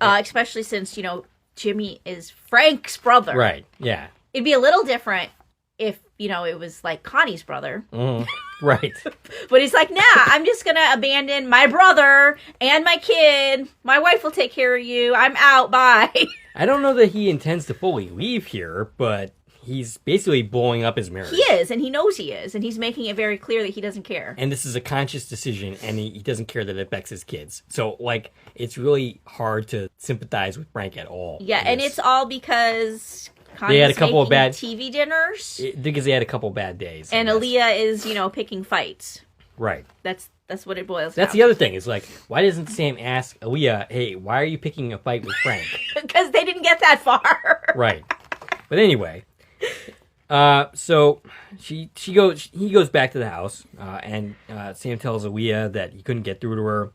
Especially since, you know, Jimmy is Frank's brother. Right, yeah. It'd be a little different if, you know, it was like Connie's brother. Mm-hmm. Right. But he's like, nah, I'm just going to abandon my brother and my kid. My wife will take care of you. I'm out. Bye. I don't know that he intends to fully leave here, but he's basically blowing up his marriage. He is, and he knows he is, and he's making it very clear that he doesn't care. And this is a conscious decision, and he doesn't care that it affects his kids. So, like, it's really hard to sympathize with Frank at all. Yeah, and it's all because... Connie's they had a couple of bad TV dinners because they had a couple bad days, and Aaliyah is, you know, picking fights. Right. That's what it boils. That's down the other thing. Is like, why doesn't Sam ask Aaliyah, "Hey, why are you picking a fight with Frank?" Because they didn't get that far. Right. But anyway, so he goes back to the house, and Sam tells Aaliyah that he couldn't get through to her.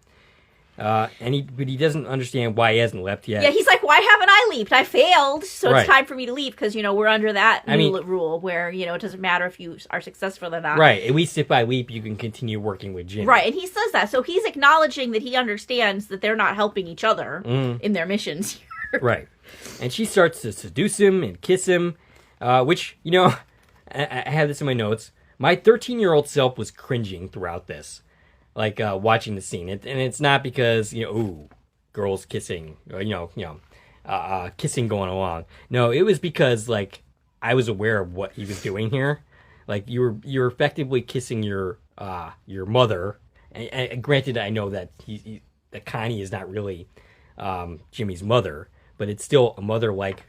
But he doesn't understand why he hasn't left yet. Yeah, he's like, why haven't I leaped? I failed, so it's time for me to leave, because, you know, we're under that new rule where, you know, it doesn't matter if you are successful or not. Right, at least if I leap, you can continue working with Jimmy. Right, and he says that, so he's acknowledging that he understands that they're not helping each other in their missions here. Right, and she starts to seduce him and kiss him, which, you know, I have this in my notes. My 13-year-old self was cringing throughout this. Like, watching the scene. And it's not because, you know, ooh, girls kissing, or, kissing going along. No, it was because, like, I was aware of what he was doing here. Like, you're effectively kissing your mother. And granted, I know that that Connie is not really Jimmy's mother, but it's still a mother-like.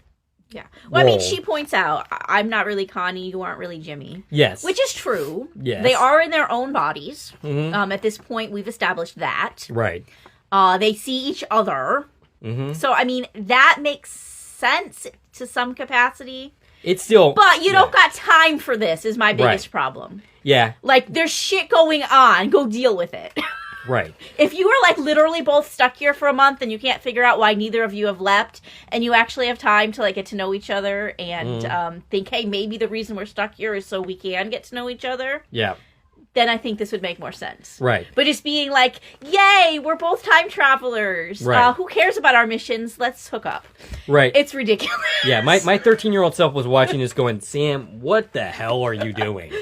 Yeah. Well, I mean, she points out, I'm not really Connie, you aren't really Jimmy. Yes. Which is true. Yes. They are in their own bodies. Mm-hmm. At this point, we've established that. Right. They see each other. Mm-hmm. So, I mean, that makes sense to some capacity. It's still... But you don't got time for this, is my biggest problem. Yeah. Like, there's shit going on. Go deal with it. Right. If you were, like, literally both stuck here for a month and you can't figure out why neither of you have leapt, and you actually have time to, like, get to know each other and think, hey, maybe the reason we're stuck here is so we can get to know each other. Yeah. Then I think this would make more sense. Right. But just being like, yay, we're both time travelers. Right. Who cares about our missions? Let's hook up. Right. It's ridiculous. Yeah, my 13-year-old self was watching this going, Sam, what the hell are you doing?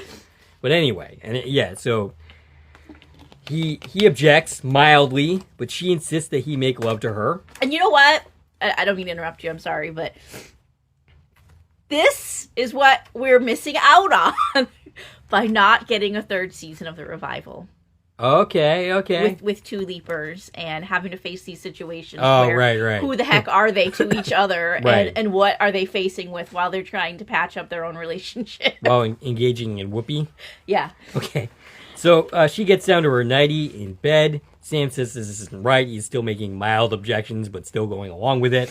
But anyway, so... He objects mildly, but she insists that he make love to her. And you know what? I don't mean to interrupt you, I'm sorry, but this is what we're missing out on by not getting a third season of The Revival. Okay. With two leapers and having to face these situations. Oh, where right. Who the heck are they to each other, Right. and what are they facing with while they're trying to patch up their own relationship? While engaging in whoopee. Yeah. Okay. So she gets down to her nightie in bed. Sam says this isn't right. He's still making mild objections, but still going along with it.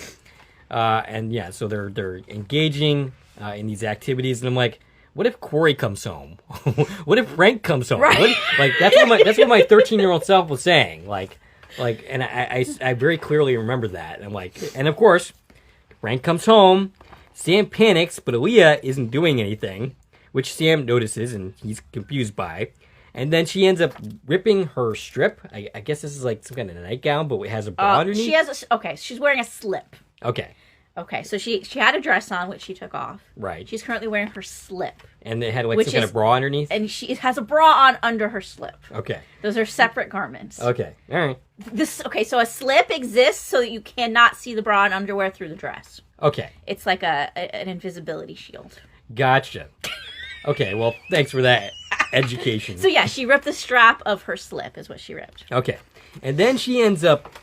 So they're engaging in these activities, and I'm like, what if Corey comes home? What if Frank comes home? Right. That's what my 13-year-old self was saying. And I very clearly remember that. And I'm like, and of course, Frank comes home. Sam panics, but Aaliyah isn't doing anything, which Sam notices and he's confused by. And then she ends up ripping her strip. I guess this is like some kind of nightgown, but it has a bra underneath. She's wearing a slip. Okay, so she had a dress on, which she took off. Right. She's currently wearing her slip. And it had some kind of bra underneath? And she has a bra on under her slip. Okay. Those are separate garments. Okay, all right. So a slip exists so that you cannot see the bra and underwear through the dress. Okay. It's like an invisibility shield. Gotcha. Okay, well, thanks for that education. So yeah, she ripped the strap of her slip is what she ripped. Okay. And then she ends up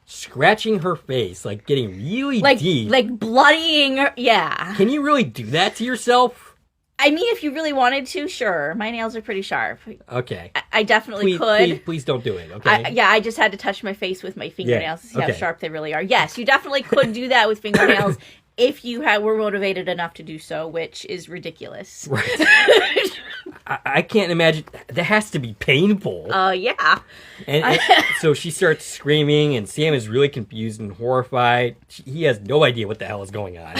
scratching her face, like getting really deep. Like bloodying her. Yeah. Can you really do that to yourself? I mean, if you really wanted to, sure. My nails are pretty sharp. Okay. I definitely could. Please don't do it, okay? I just had to touch my face with my fingernails to see how okay. sharp they really are. Yes, you definitely could do that with fingernails if you were motivated enough to do so, which is ridiculous. Right. I can't imagine. That has to be painful. Yeah. And so she starts screaming, and Sam is really confused and horrified. He has no idea what the hell is going on.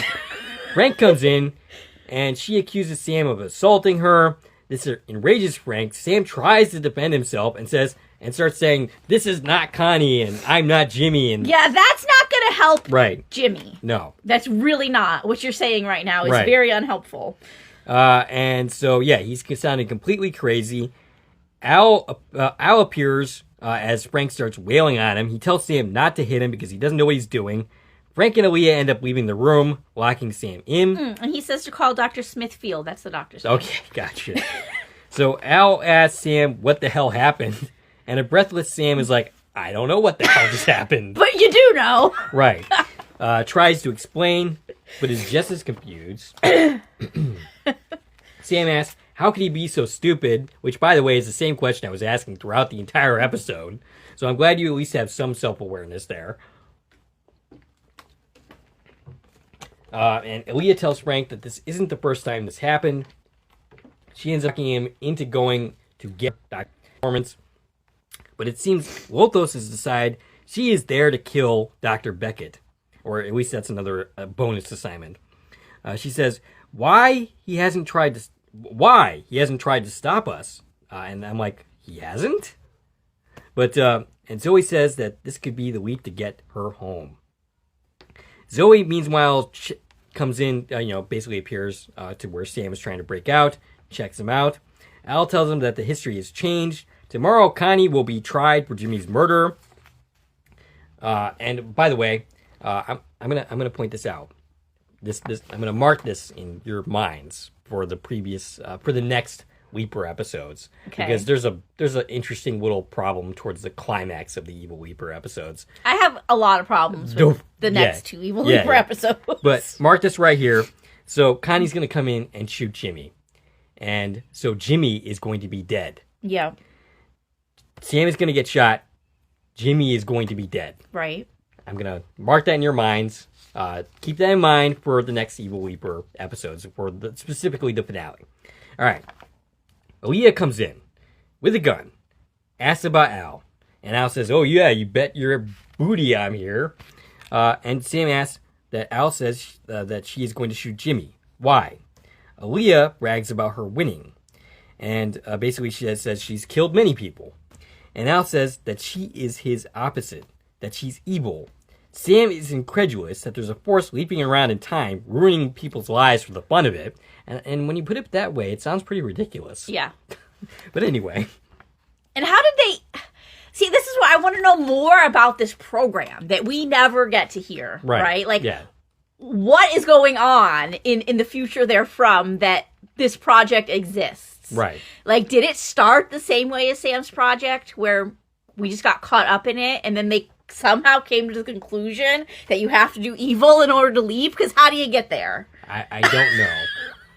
Frank comes in, and she accuses Sam of assaulting her. This enrages Frank. Sam tries to defend himself and starts saying, "This is not Connie, and I'm not Jimmy." And yeah, that's not going to help Jimmy. No. That's really not. What you're saying right now is right. very unhelpful. And so, yeah, he's sounding completely crazy. Al appears as Frank starts wailing on him. He tells Sam not to hit him because he doesn't know what he's doing. Frank and Aaliyah end up leaving the room, locking Sam in. And he says to call Dr. Smithfield. That's the doctor's name. Okay, gotcha. So Al asks Sam what the hell happened. And a breathless Sam is like, I don't know what the hell just happened. But you do know. Right. Tries to explain, but is just as confused. Sam asks, how could he be so stupid? Which, by the way, is the same question I was asking throughout the entire episode. So I'm glad you at least have some self-awareness there. And Aaliyah tells Frank that this isn't the first time this happened. She ends up talking him into going to get Dr. Performance. But it seems Lothos has decided she is there to kill Dr. Beckett. Or at least that's another bonus assignment. She says, why he hasn't tried to stop us. And I'm like, he hasn't? But, and Zoe says that this could be the week to get her home. Zoe, meanwhile, comes in, basically appears to where Sam is trying to break out, checks him out. Al tells him that the history has changed. Tomorrow, Connie will be tried for Jimmy's murder. And by the way, I'm gonna point this out. This I'm gonna mark this in your minds for the next Leaper episodes. Okay. Because there's an interesting little problem towards the climax of the Evil Leaper episodes. I have a lot of problems with the next two Evil Leaper episodes. But mark this right here. So Connie's gonna come in and shoot Jimmy. And so Jimmy is going to be dead. Yeah. Sam is going to get shot. Jimmy is going to be dead. Right. I'm going to mark that in your minds. Keep that in mind for the next Evil Leaper episodes, specifically the finale. All right. Aaliyah comes in with a gun, asks about Al. And Al says, oh, yeah, you bet your booty I'm here. And Sam asks that Al says that she is going to shoot Jimmy. Why? Aaliyah brags about her winning. And basically she says she's killed many people. And Al says that she is his opposite, that she's evil. Sam is incredulous that there's a force leaping around in time, ruining people's lives for the fun of it. And when you put it that way, it sounds pretty ridiculous. Yeah. But anyway. And how did they... See, this is what I want to know more about this program that we never get to hear. Right? Like, what is going on in the future therefrom that this project exists? Right. Like, did it start the same way as Sam's project, where we just got caught up in it, and then they somehow came to the conclusion that you have to do evil in order to leave? Because how do you get there? I don't know.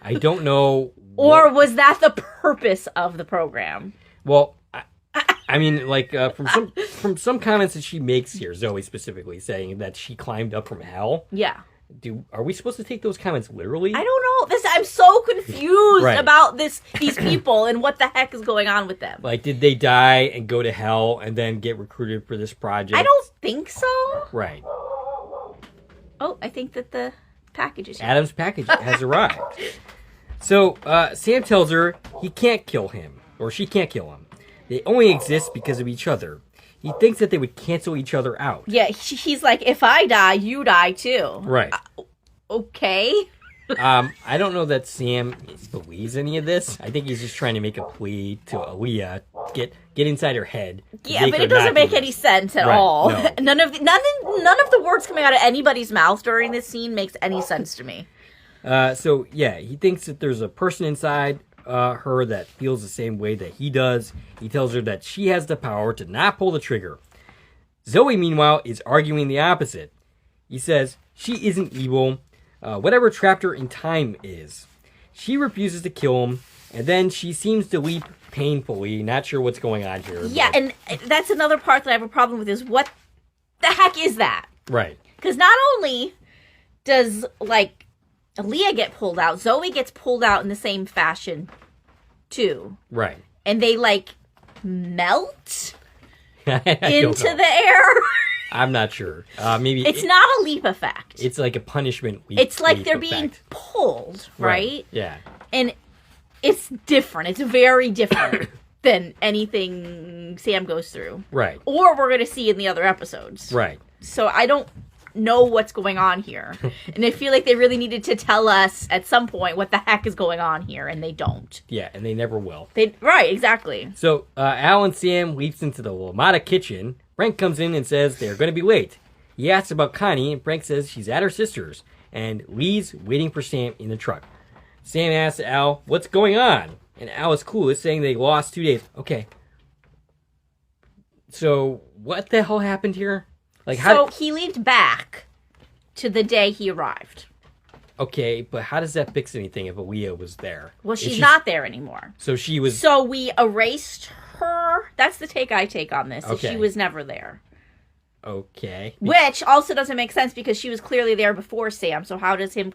I don't know. Or was that the purpose of the program? Well, I mean, like, from some comments that she makes here, Zoe specifically, saying that she climbed up from hell. Yeah. Are we supposed to take those comments literally? I don't know. I'm so confused Right. about these people and what the heck is going on with them. Like, did they die and go to hell and then get recruited for this project? I don't think so. Right. Oh, I think that the package is here. Adam's package has arrived. So, Sam tells her he can't kill him, or she can't kill him. They only exist because of each other. He thinks that they would cancel each other out. Yeah, he's like, if I die, you die too. Right. Okay. I don't know that Sam believes any of this. I think he's just trying to make a plea to Aaliyah, get inside her head. Yeah, but it doesn't make any sense at all. No. None of the words coming out of anybody's mouth during this scene makes any sense to me. So, yeah, he thinks that there's a person inside her that feels the same way that he does. He tells her that she has the power to not pull the trigger. Zoe, meanwhile, is arguing the opposite. He says she isn't evil. Whatever trapped her in time is. She refuses to kill him, and then she seems to leap painfully. Not sure what's going on here. Yeah, and that's another part that I have a problem with is what the heck is that? Right. Because not only does, like, Aaliyah get pulled out, Zoe gets pulled out in the same fashion, too. Right. And they, like, melt into the air. I'm not sure. Maybe it's not a leap effect. It's like a punishment leap. It's like leap they're effect. being pulled, right? Yeah. And it's different. It's very different than anything Sam goes through. Right. Or we're going to see in the other episodes. Right. So I don't know what's going on here. And I feel like they really needed to tell us at some point what the heck is going on here, and they don't. Yeah, and they never will. Right, exactly. So Al and Sam leaps into the LaMotta kitchen. Frank comes in and says they're going to be late. He asks about Connie, and Frank says she's at her sister's, and Lee's waiting for Sam in the truck. Sam asks Al, what's going on? And Al is cool, is saying they lost 2 days. Okay. So, what the hell happened here? He leaped back to the day he arrived. Okay, but how does that fix anything if Aaliyah was there? Well, she's not there anymore. So she was... So we erased her. That's the take I take on this. Okay. She was never there. Okay. Which also doesn't make sense because she was clearly there before Sam. So how does him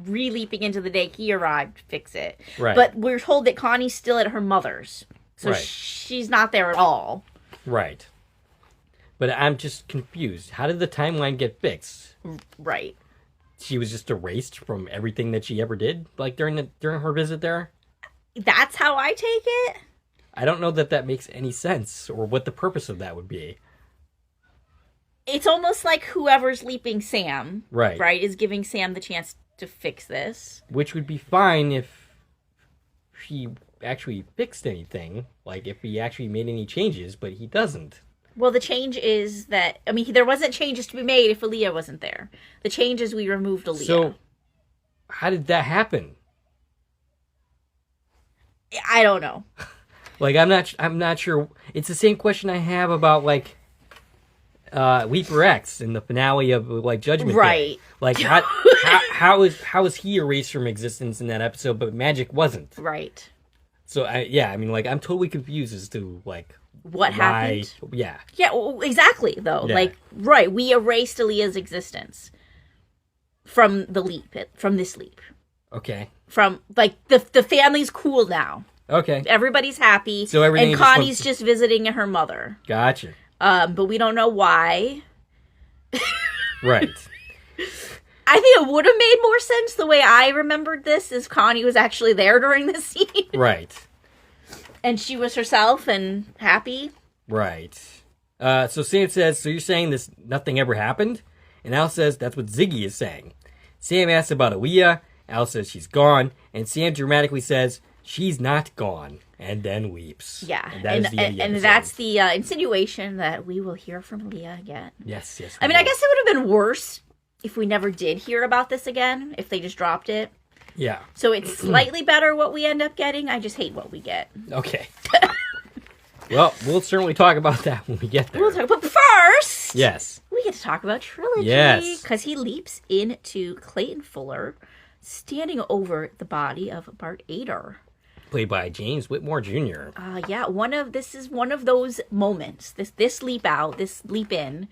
re-leaping into the day he arrived fix it? Right. But we're told that Connie's still at her mother's. So right. She's not there at all. Right. But I'm just confused. How did the timeline get fixed? Right. She was just erased from everything that she ever did, like during her visit there? That's how I take it? I don't know that makes any sense, or what the purpose of that would be. It's almost like whoever's leaping Sam, right, is giving Sam the chance to fix this. Which would be fine if he actually fixed anything, like if he actually made any changes, but he doesn't. Well, the change is that, I mean, there wasn't changes to be made if Aaliyah wasn't there. The change is we removed Aaliyah. So, how did that happen? I don't know. Like, I'm not sure. It's the same question I have about, like, Leaper X in the finale of, like, Judgment Day. Like, how is he erased from existence in that episode, but Magic wasn't? Right. So, I'm totally confused as to, like, what happened? Yeah. Yeah, well, exactly, though. Yeah. Like, right, we erased Aaliyah's existence from this leap. Okay. From, like, the family's cool now. Okay. Everybody's happy. So everything and Connie's just visiting her mother. Gotcha. But we don't know why. Right. I think it would have made more sense the way I remembered this is Connie was actually there during this scene. Right. And she was herself and happy. Right. So Sam says, so you're saying this nothing ever happened? And Al says that's what Ziggy is saying. Sam asks about Aaliyah. Al says she's gone. And Sam dramatically says she's not gone. And then weeps. Yeah. And that's the insinuation that we will hear from Aaliyah again. Yes. I mean, I guess it would have been worse if we never did hear about this again, if they just dropped it. Yeah. So it's slightly better what we end up getting. I just hate what we get. Okay. Well, we'll certainly talk about that when we get there. We'll talk about first. Yes. We get to talk about Trilogy. Yes. Because he leaps into Clayton Fuller, standing over the body of Bart Ader. Played by James Whitmore Jr. Yeah, this is one of those moments. This leap out, this leap in.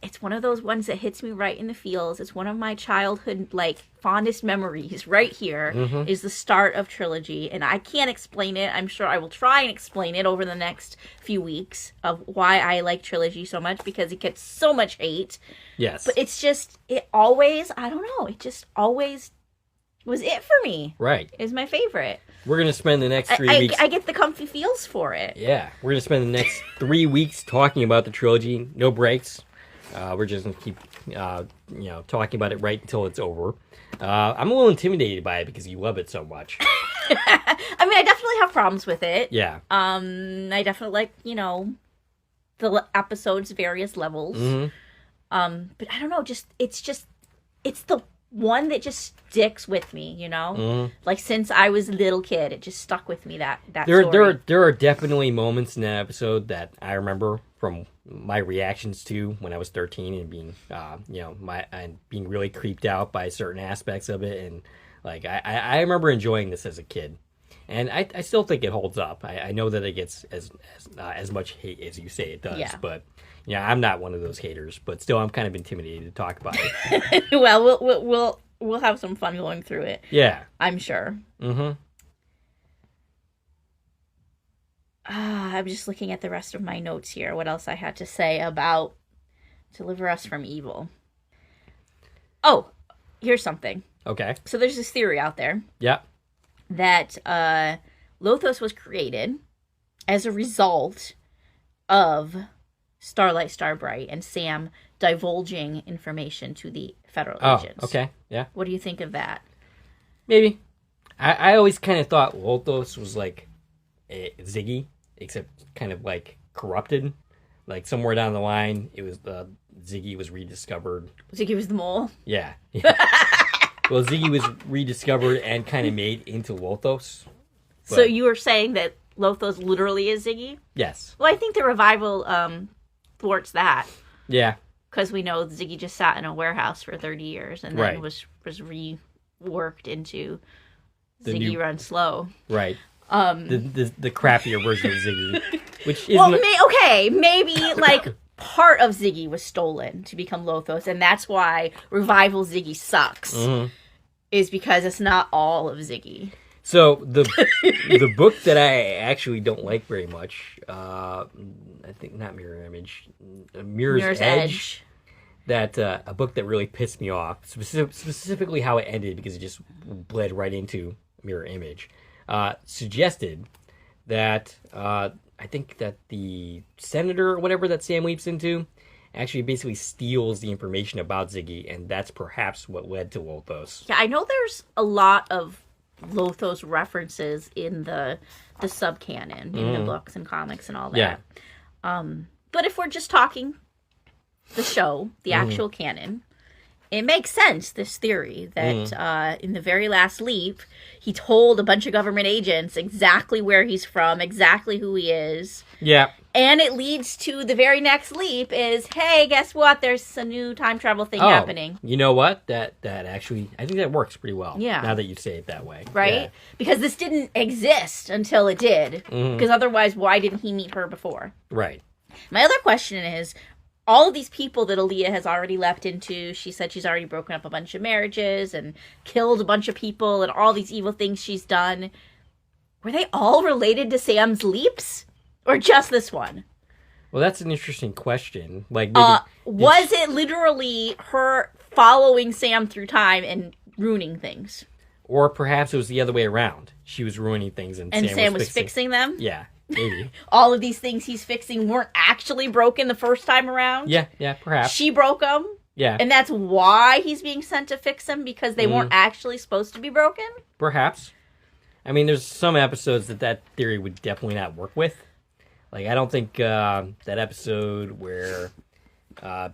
It's one of those ones that hits me right in the feels. It's one of my childhood, fondest memories right here is the start of Trilogy. And I can't explain it. I'm sure I will try and explain it over the next few weeks of why I like Trilogy so much, because it gets so much hate. Yes. But it's just, it always was it for me. Right. It's my favorite. We're going to spend the next 3 weeks... I get the comfy feels for it. Yeah. We're going to spend the next 3 weeks talking about the Trilogy. No breaks. We're just going to keep, talking about it right until it's over. I'm a little intimidated by it because you love it so much. I mean, I definitely have problems with it. Yeah. I definitely like, the episodes, various levels. Mm-hmm. But I don't know, it's the one that just sticks with me, Like, since I was a little kid, it just stuck with me, that story. There are definitely moments in that episode that I remember from my reactions to when I was 13 and being, and being really creeped out by certain aspects of it. And, I remember enjoying this as a kid. And I still think it holds up. I know that it gets as much hate as you say it does. Yeah. But, I'm not one of those haters. But still, I'm kind of intimidated to talk about it. Well, we'll have some fun going through it. Yeah. I'm sure. Mm-hmm. I'm just looking at the rest of my notes here. What else I had to say about Deliver Us from Evil. Oh, here's something. Okay. So there's this theory out there. Yeah. That Lothos was created as a result of Starlight Starbright and Sam divulging information to the federal agents. Okay. Yeah. What do you think of that? Maybe. I always kind of thought Lothos was like Ziggy, except kind of corrupted. Like somewhere down the line, it was Ziggy was rediscovered. Ziggy was the mole? Yeah. Well, Ziggy was rediscovered and kind of made into Lothos. But... So you were saying that Lothos literally is Ziggy? Yes. Well, I think the revival thwarts that. Yeah. Because we know Ziggy just sat in a warehouse for 30 years and then was reworked into Ziggy Run Slow. Right. The crappier version of Ziggy, which is maybe part of Ziggy was stolen to become Lothos, and that's why Revival Ziggy sucks. Mm-hmm. Is because it's not all of Ziggy. So the book that I actually don't like very much, I think not Mirror Image, Mirror's Edge. That a book that really pissed me off, specifically how it ended because it just bled right into Mirror Image. Suggested that I think that the senator or whatever that Sam leaps into actually basically steals the information about Ziggy, and that's perhaps what led to Lothos. Yeah, I know there's a lot of Lothos references in the subcanon, in the books and comics and all that. Yeah. But if we're just talking the show, the actual canon, it makes sense, this theory, that in the very last leap, he told a bunch of government agents exactly where he's from, exactly who he is. Yeah. And it leads to the very next leap is, hey, guess what? There's a new time travel thing happening. You know what? That actually, I think that works pretty well. Yeah. Now that you say it that way. Right? Yeah. Because this didn't exist until it did. Because otherwise, why didn't he meet her before? Right. My other question is, all of these people that Aaliyah has already leapt into, she said she's already broken up a bunch of marriages and killed a bunch of people and all these evil things she's done. Were they all related to Sam's leaps? Or just this one? Well, that's an interesting question. Was it literally her following Sam through time and ruining things? Or perhaps it was the other way around. She was ruining things and Sam was fixing them? Yeah. Maybe. All of these things he's fixing weren't actually broken the first time around? Yeah, perhaps. She broke them? Yeah. And that's why he's being sent to fix them? Because they weren't actually supposed to be broken? Perhaps. I mean, there's some episodes that theory would definitely not work with. I don't think that episode where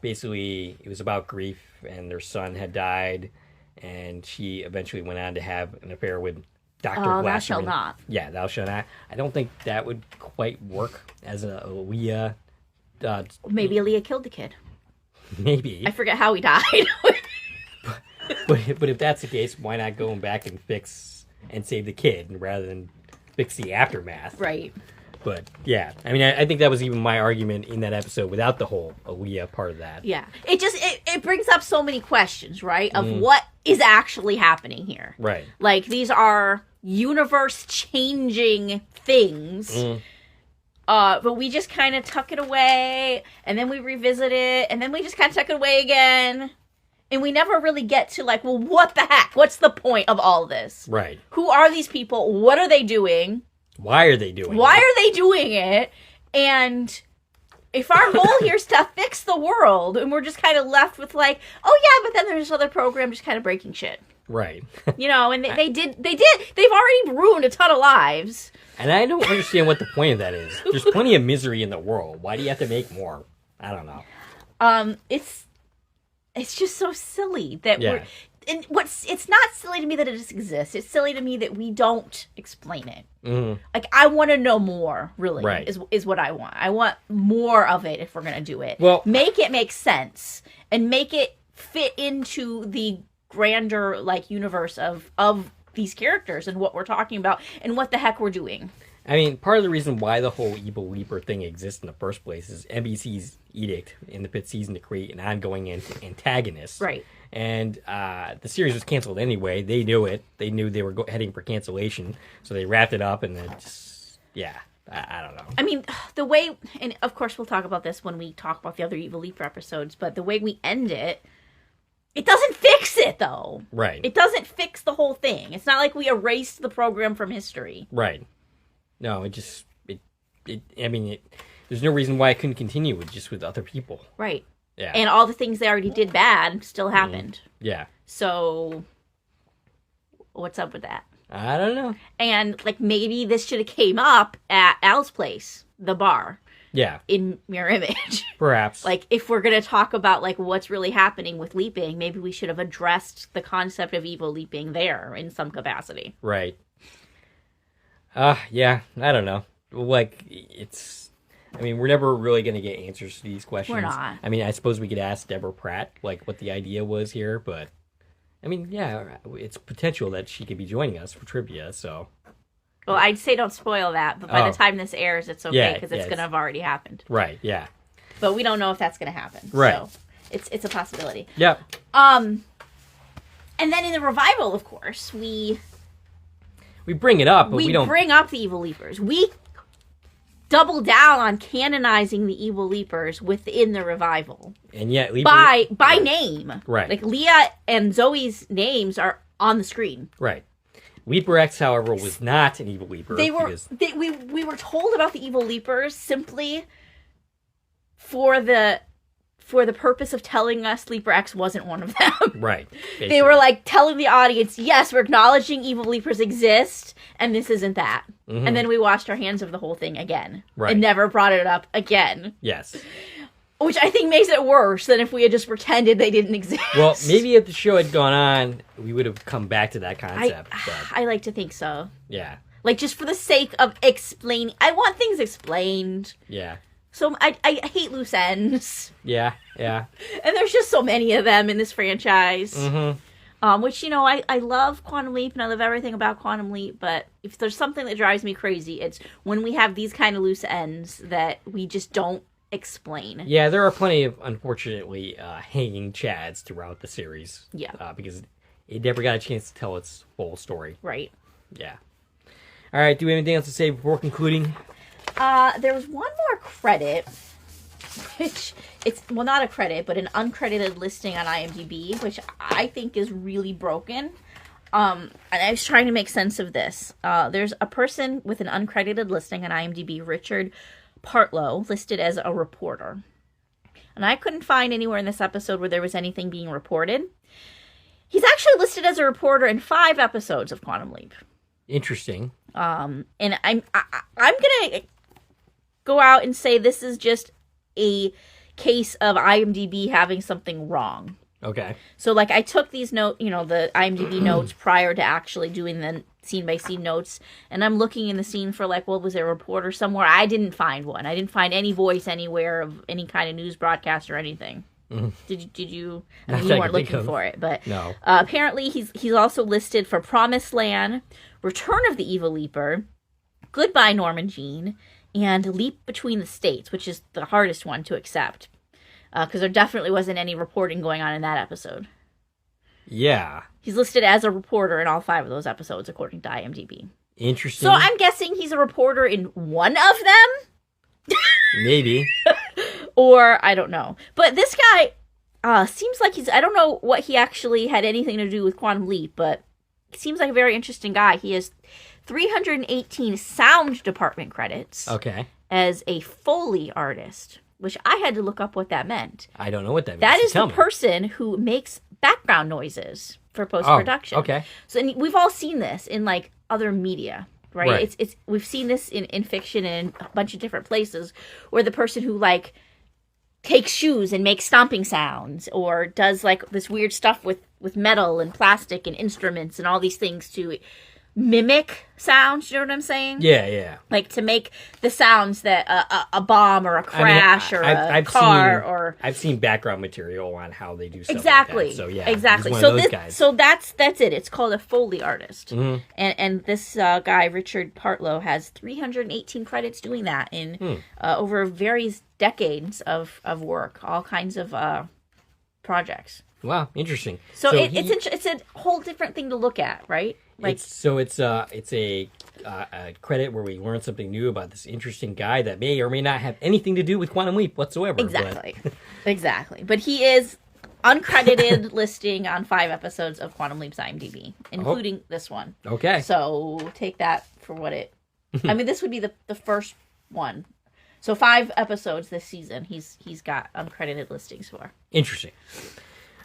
basically it was about grief and their son had died and she eventually went on to have an affair with Dr. Thou Glasserman. shalt not. Yeah, thou shalt not. I don't think that would quite work as a Leah. Maybe Leah killed the kid. Maybe. I forget how he died. But if that's the case, why not go back and fix and save the kid rather than fix the aftermath? Right. But yeah, I mean, I think that was even my argument in that episode without the whole Aaliyah part of that. Yeah. It brings up so many questions, right? Of what is actually happening here. Right. Like, these are universe-changing things. But we just kind of tuck it away, and then we revisit it, and then we just kind of tuck it away again. And we never really get to, like, well, what the heck? What's the point of all this? Right. Who are these people? What are they doing? Why are they doing it? Why are they doing it? And if our goal here is to fix the world, and we're just kind of left with, like, oh, yeah, but then there's this other program just kind of breaking shit. Right. You know, and they've already ruined a ton of lives. And I don't understand what the point of that is. There's plenty of misery in the world. Why do you have to make more? I don't know. It's just so silly that we're... And it's not silly to me that it just exists. It's silly to me that we don't explain it. Mm-hmm. Like, I want to know more, really, right. is what I want. I want more of it if we're going to do it. Well, make it make sense and make it fit into the grander, like, universe of these characters and what we're talking about and what the heck we're doing. I mean, part of the reason why the whole Evil Leaper thing exists in the first place is NBC's edict in the 5th season to create an ongoing antagonist. Right. And the series was canceled anyway. They knew it. They knew they were heading for cancellation. So they wrapped it up and then just, I don't know. I mean, the way, and of course we'll talk about this when we talk about the other Evil Leaper episodes, but the way we end it, it doesn't fix it, though. Right. It doesn't fix the whole thing. It's not like we erased the program from history. Right. No, there's no reason why it couldn't continue with other people. Right. Yeah. And all the things they already did bad still happened. Yeah. So, what's up with that? I don't know. And, like, maybe this should have came up at Al's place, the bar. Yeah. In Mirror Image. Perhaps. Like, if we're going to talk about, like, what's really happening with leaping, maybe we should have addressed the concept of evil leaping there in some capacity. Right. Yeah, I don't know. Like, we're never really going to get answers to these questions. We're not. I mean, I suppose we could ask Deborah Pratt, like, what the idea was here, but, I mean, yeah, it's potential that she could be joining us for trivia, so. Well, I'd say don't spoil that, but by the time this airs, it's okay, because it's going to have already happened. Right, yeah. But we don't know if that's going to happen. Right. So, it's a possibility. Yeah. And then in the revival, of course, we bring it up, but we don't... bring up the Evil Leapers. We double down on canonizing the Evil Leapers within the revival. And yet... By name. Right. Like, Leah and Zoe's names are on the screen. Right. Leaper X, however, was not an Evil Leaper. We were told about the Evil Leapers simply for the purpose of telling us Leaper X wasn't one of them. Right. Basically. They were, like, telling the audience, yes, we're acknowledging Evil Leapers exist, and this isn't that. Mm-hmm. And then we washed our hands of the whole thing again. Right. And never brought it up again. Yes. Which I think makes it worse than if we had just pretended they didn't exist. Well, maybe if the show had gone on, we would have come back to that concept. I like to think so. Yeah. Like, just for the sake of explaining. I want things explained. Yeah. So I hate loose ends. Yeah, yeah. And there's just so many of them in this franchise. Mm-hmm. Which, you know, I love Quantum Leap and I love everything about Quantum Leap, but if there's something that drives me crazy, it's when we have these kind of loose ends that we just don't explain. Yeah, there are plenty of, unfortunately, hanging chads throughout the series. Yeah. Because it never got a chance to tell its full story. Right. Yeah. All right, do we have anything else to say before concluding? There was one more credit, which well, not a credit, but an uncredited listing on IMDb, which I think is really broken. And I was trying to make sense of this. There's a person with an uncredited listing on IMDb, Richard Partlow, listed as a reporter. And I couldn't find anywhere in this episode where there was anything being reported. He's actually listed as a reporter in 5 episodes of Quantum Leap. Interesting. And I'm gonna go out and say this is just a case of IMDb having something wrong. Okay. So, like, I took these notes, the IMDb notes prior to actually doing the scene-by-scene notes, and I'm looking in the scene for, like, was there a reporter somewhere? I didn't find one. I didn't find any voice anywhere of any kind of news broadcast or anything. Mm-hmm. Did you? I mean, you weren't looking for it, but no. Apparently he's also listed for Promised Land, Return of the Evil Leaper, Goodbye Norman Jean, and Leap Between the States, which is the hardest one to accept. Because there definitely wasn't any reporting going on in that episode. Yeah. He's listed as a reporter in all 5 of those episodes, according to IMDb. Interesting. So I'm guessing he's a reporter in one of them? Maybe. Or, I don't know. But this guy seems like I don't know what he actually had anything to do with Quantum Leap, but he seems like a very interesting guy. He has 318 sound department credits. Okay. As a Foley artist. Which I had to look up what that meant. I don't know what that means. That is the person who makes background noises for post-production. Oh, okay. So and we've all seen this in, like, other media, right? We've seen this in fiction and in a bunch of different places where the person who, like, takes shoes and makes stomping sounds or does, like, this weird stuff with metal and plastic and instruments and all these things to mimic sounds, you know what I'm saying? Yeah. Like to make the sounds that a bomb or a crash or a car or I've seen background material on how they do stuff exactly. Like that. So yeah, exactly. He's one so of those this, guys. so that's it. It's called a Foley artist, mm-hmm. and this guy Richard Partlow has 318 credits doing that in over various decades of work, all kinds of projects. Wow, interesting. So it's a whole different thing to look at, right? Like, it's a credit where we learn something new about this interesting guy that may or may not have anything to do with Quantum Leap whatsoever. Exactly. Exactly. But he is uncredited listing on 5 episodes of Quantum Leap's IMDb, including this one. Okay. So take that for what it... I mean, this would be the first one. So 5 episodes this season he's got uncredited listings for. Interesting.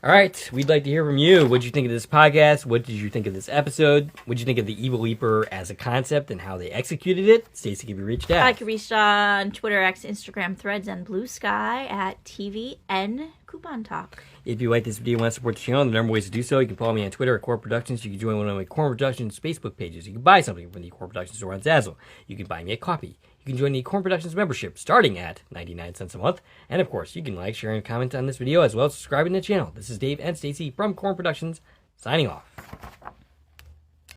All right, we'd like to hear from you. What did you think of this podcast? What did you think of this episode? What did you think of the Evil Leaper as a concept and how they executed it? Stacie, can be reached at? I can be reached on Twitter, X, Instagram, Threads, and Blue Sky at TVN Coupon Talk. If you like this video and want to support the channel, the number of ways to do so, you can follow me on Twitter at Core Productions. You can join one of my Core Productions Facebook pages. You can buy something from the Core Productions store on Zazzle. You can buy me a coffee. You can join the Core Productions membership starting at 99 cents a month. And of course, you can like, share, and comment on this video as well as subscribing to the channel. This is Dave and Stacie from Core Productions, signing off.